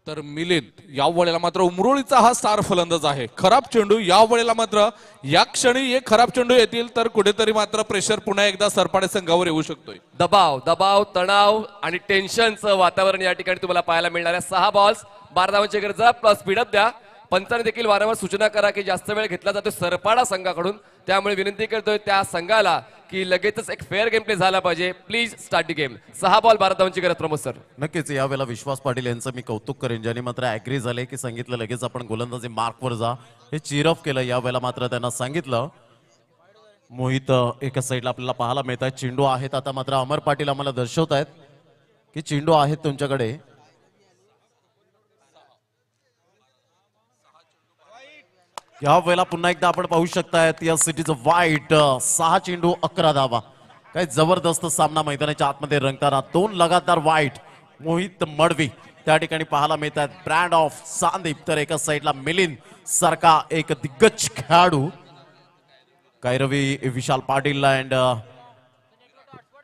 तर मिलिंद या वेळेला मात्र उमरोळीचा हा स्टार फलंदाज आहे. खराब चेंडू या वेळेला मात्र या क्षणी एक खराब चेंडू येतील तर कुठेतरी मात्र प्रेशर पुन्हा एकदा सरपाडे संघावर येऊ शकतोय. दबाव तणाव आणि टेन्शनचं वातावरण या ठिकाणी तुम्हाला पाहायला मिळणार आहे. 6 बॉल्स 12 धावांची गरज, प्लस स्पीडअप द्या. पंचाने देखील वारंवार सूचना करा की जास्त वेळ घेतला जातो सरपाडा संघाकडून, त्यामुळे विनंती करतोय त्या संघाला की लगेचच एक फेअर गेम प्ले झाला पाहिजे. Please start the game. 6 ball 12 धावांची गरज प्रमोद सर. नक्कीच यावेळेला विश्वास पाटील यांचं मी कौतुक करेन, ज्यांनी मात्र ऍग्री झाले की सांगितलं लगेच आपण गोलंदाजी मार्कवर जा, हे चीर ऑफ केलं. यावेळेला मात्र त्यांना सांगितलं. मोहित एका साईडला आपल्याला पाहायला मिळत आहेत, चेंडू आहेत. आता मात्र अमर पाटील आम्हाला दर्शवत आहेत की चेंडू आहेत तुमच्याकडे. या वेळेला पुन्हा एकदा आपण पाहू शकतायत या सिटीचं वाईट. 6 चेंडू 11 धावा. काय जबरदस्त सामना मैदानाच्या आतमध्ये रंगताना 2 लगातार वाईट. मोहित मडवी त्या ठिकाणी पाहायला मिळत आहेत. ब्रँड ऑफ सांदीप तर एका साईडला मिलिंद सारखा एक दिग्गज खेळाडू. कैरवी विशाल पाटील अँड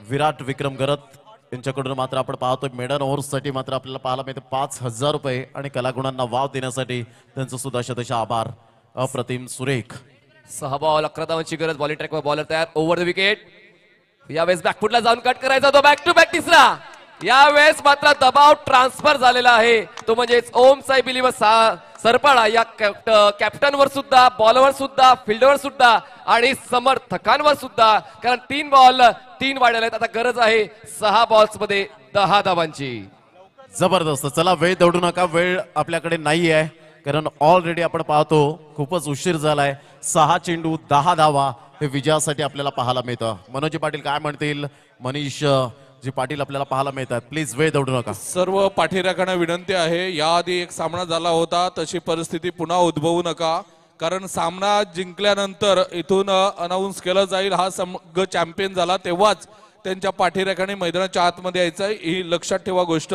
विराट विक्रम गरत यांच्याकडून मात्र आपण पाहतोय मेडन ओव्हर्ससाठी मात्र आपल्याला पाहायला मिळते 5,000 रुपये आणि कलागुणांना वाव देण्यासाठी त्यांचं सुद्धा शतश आभार. अप्रतिम सुरेख. 6 बॉल 11 धावांची गरज. बॉलिंग ट्रॅकवर बॉलर तयार. Over the wicket. यावेळेस बॅकफुटला जाऊन कट करायचा, तो बॅक टू बॅक तिसरा. यावेळेस मात्र दबाव ट्रान्सफर झालेला आहे, तो म्हणजेच ओम साई बिलीवर सरपाडा या कॅप्टनवर सुद्धा, बॉलवर सुद्धा, फिल्डवर सुद्धा आणि समर्थकांवर सुद्धा. कारण 3 बॉल 3 वाढले आहेत. आता गरज आहे 6 बॉल्स मध्ये 10 धावांची. जबरदस्त. चला वेळ दौडू नका, वेळ आपल्याकडे नाही आहे कारण ऑलरेडी आपण पाहतो खूपच उशीर झालाय. 6 चेंडू 10 धावा हे विजयासाठी आपल्याला पाहायला मिळतं. मनोजी पाटील काय म्हणतील? मनीष जी पाटील आपल्याला पाहायला मिळतात. प्लीज वेळ दौडू नका. सर्व पाठीराखांना विनंती आहे, याआधी एक सामना झाला होता तशी परिस्थिती पुन्हा उद्भवू नका. कारण सामना जिंकल्यानंतर इथून अनाऊन्स केलं जाईल हा संघ चॅम्पियन झाला, तेव्हाच त्यांच्या पाठीराखाने मैदानाच्या आतमध्ये यायचं. ही लक्षात ठेवा गोष्ट,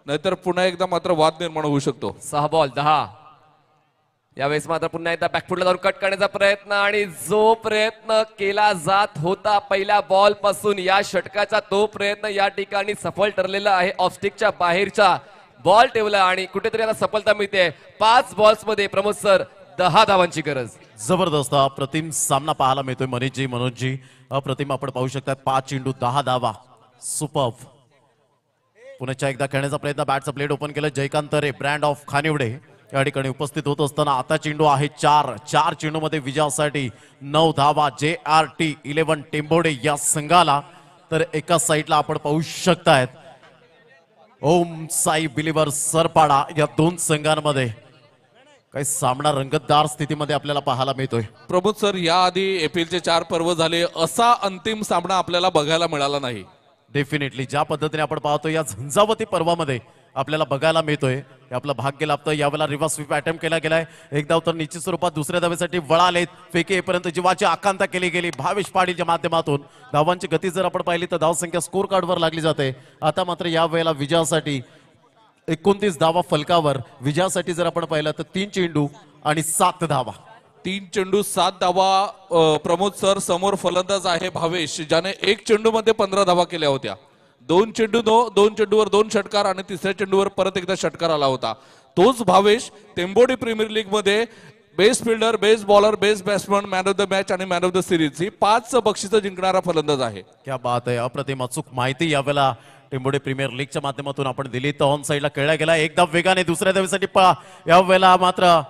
नाहीतर पुन्हा एकदा मात्र वाद निर्माण होऊ शकतो. 6 बॉल 10. यावेळेस मात्र पुन्हा एकदा बॅकफुटला जाऊन कट करण्याचा प्रयत्न, आणि जो प्रयत्न केला जात होता पहिल्या बॉल पासून या षटकाचा तो प्रयत्न या ठिकाणी सफल ठरलेला आहे. ऑफस्टिकच्या बाहेरचा बॉल ठेवला आणि कुठेतरी आता सफलता मिळते. 5 बॉल्स मध्ये प्रमोद सर 10 धावांची गरज. जबरदस्त अप्रतिम सामना पाहायला मिळतोय. मनीषजी मनोजजी अप्रतिम आपण पाहू शकतात. 5 चेंडू 10 धावा. सुपर्ब. पुण्याच्या एकदा खेळण्याचा प्रयत्न, बॅटचा प्लेट ओपन केलं. जयकांत रे ब्रँड ऑफ खानिवडे या ठिकाणी उपस्थित होत असताना आता चेंडू आहे 4 चेंडू मध्ये विजयासाठी 9 धावा. JRT 11 टेंबोडे या संघाला. तर एका साईडला आपण पाहू शकतायत ओम साई बिलीवर सरपाडा या 2 संघांमध्ये काही सामना रंगतदार स्थितीमध्ये आपल्याला पाहायला मिळतोय. प्रमोद सर, याआधी एप्रिलचे 4 पर्व झाले, असा अंतिम सामना आपल्याला बघायला मिळाला नाही. डेफिनेटली ज्या पद्धतीने आपण पाहतो या झंझावती पर्वामध्ये आपल्याला बघायला मिळतोय हे आपलं भाग्य लाभतं. यावेळेला रिव्हर्स स्वीप अटेम्प्ट केला गेलाय. एक धाव तर निश्चित स्वरूपात दुसऱ्या धावेसाठी वळालेत. फेके येईपर्यंत जीवाची आकांक्षा केली गेली भावेश पाटीलच्या माध्यमातून. धावांची गती जर आपण पाहिली तर धावसंख्या स्कोर कार्डवर लागली जाते. आता मात्र या वेळेला विजयासाठी 29 धावा फलकावर. विजयासाठी जर आपण पाहिलं तर 3 चेंडू आणि 7 धावा. 3 चेंडू 7 धावा. प्रमोद सर, समोर फलंदाज आहे भावेश, ज्याने 1 चेंडू मध्ये 15 धावा केल्या होत्या. 2 चेंडूवर 2 षटकार आणि तिसऱ्या चेंडूवर परत एकदा षटकार आला होता. तोच भावेश टेंबोडी प्रीमियर लीग मध्ये best fielder, best bowler, best batsman, man of the match आणि मॅन ऑफ द सिरीज ही 5 बक्षिसं जिंकणारा फलंदाज आहे. क्या बात आहे. अप्रतिम अचूक माहिती यावेळेला टेंबोडे प्रीमियर लीगच्या माध्यमातून आपण दिली. तर ऑन साईडला खेळला गेला. एकदा वेगाने दुसऱ्या धावेसाठी पळा. यावेळेला मात्र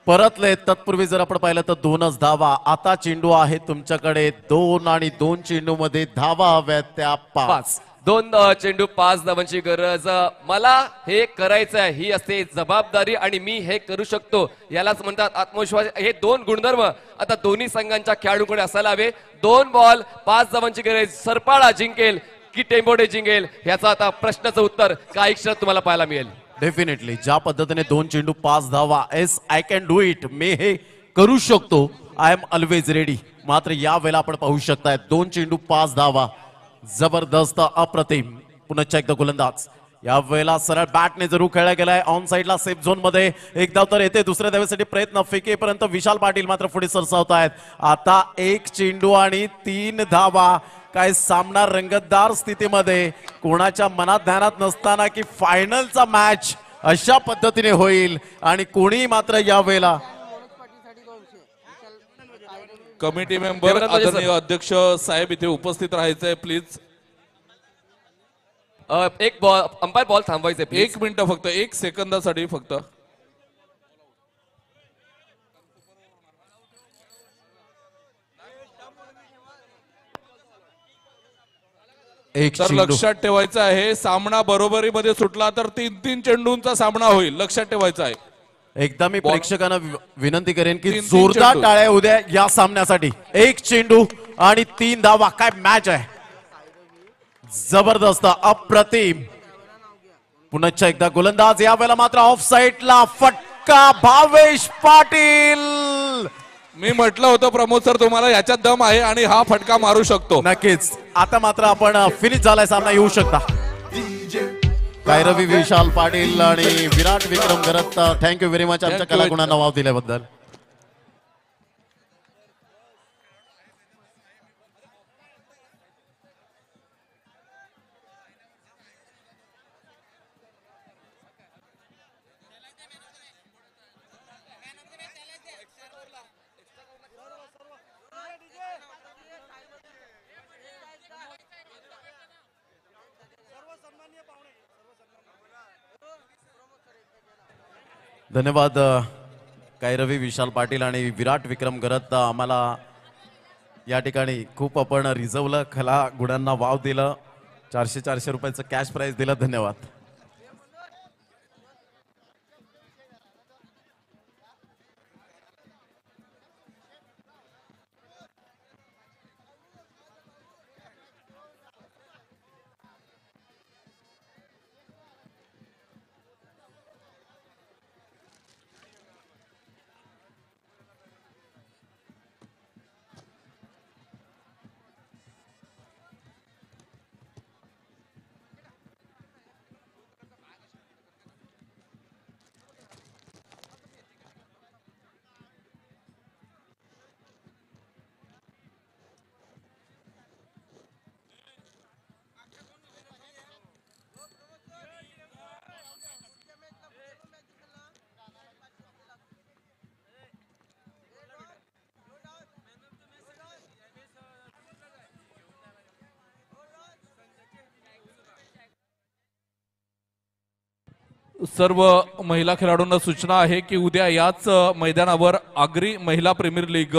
परतले. तत्पूर्वी जर आपण पाहिलं तर 2च धावा. आता चेंडू आहे तुमच्याकडे 2 आणि 2 चेंडू मध्ये धावा हव्यात त्या 5. 2 चेंडू 5 धावांची गरज. मला हे करायचं आहे, ही असते जबाबदारी आणि मी हे करू शकतो, यालाच म्हणतात आत्मविश्वास. हे 2 गुणधर्म आता दोन्ही संघांच्या खेळाडूंकडे असायला हवे. 2 बॉल 5 धावांची गरज. सरपाडा जिंकेल की टेंबोडे जिंकेल याचा आता प्रश्नाचं उत्तर काही क्षणात तुम्हाला पाहायला मिळेल. डेफिनेटली ज्या पद्धतीने 2 चेंडू 5 धावा. Yes I can do it. मी हे करू शकतो. I am always ready. मात्र या वेळेला आपण पाहू शकताय 2 चेंडू 5 धावा. जबरदस्त अप्रतिम. पुन्हा एकदा गोलंदाज. या वेळेला सरळ बॅटने जरूर खेळला गेलाय. ऑन साईडला सेफ झोन मध्ये एक धाव तर येते. दुसऱ्या धावेसाठी प्रयत्न. फेकेपर्यंत विशाल पाटील मात्र पुढे सरसावत आहेत. आता 1 चेंडू आणि 3 धावा. काय सामना रंगतदार स्थितीमध्ये. कोणाच्या मनात ध्यानात नसताना की फायनलचा मॅच अशा पद्धतीने होईल आणि कोणी मात्र या वेळेला कमिटी मेंबर देवराज आदरणीय अध्यक्ष साहेब इथे उपस्थित राहायचंय प्लीज. एक बॉल अंपायर बॉल थांबवायचे please. 1 मिनिट फक्त 1 सेकंदासाठी फक्त. एक तर चेंडू. लक्षात ठेवायचं आहे सामना बरोबरीमध्ये सुटला तर 3-3 चेंडूंचा सामना होईल. लक्षात ठेवायचं आहे. एकदा मी प्रेक्षकांना विनंती करेन की 3-3 जोरदार चेंडू. टाळ्या उद्या या सामन्यासाठी. 1 चेंडू आणि 3 धावा. काय मॅच आहे, जबरदस्त, अप्रतिम. पुन्हा एकदा गोलंदाज, यावेळेला मात्र ऑफ साईडला फटका. भावेश पाटील. मी म्हटलं होतं प्रमोद सर तुम्हाला याच्यात दम आहे आणि हा फटका मारू शकतो. नक्कीच. आता मात्र आपण फिनिश झालाय सामना, येऊ शकता. कैरवी विशाल पाटील आणि विराट विक्रम गरत, थँक्यू व्हेरी मच आमच्या Thank you. कलागुणांना वाव दिल्याबद्दल. धन्यवाद कैरवी विशाल पाटील आणि विराट विक्रम गरत. आम्हाला या ठिकाणी खूप आपण रिझवलं, खला गुणांना वाव दिलं, 400 रुपयाचं कॅश प्राइज दिलं. धन्यवाद. सर्व महिला खेळाडूंना सूचना आहे की उद्या याच मैदानावर आगरी महिला प्रीमियर लीग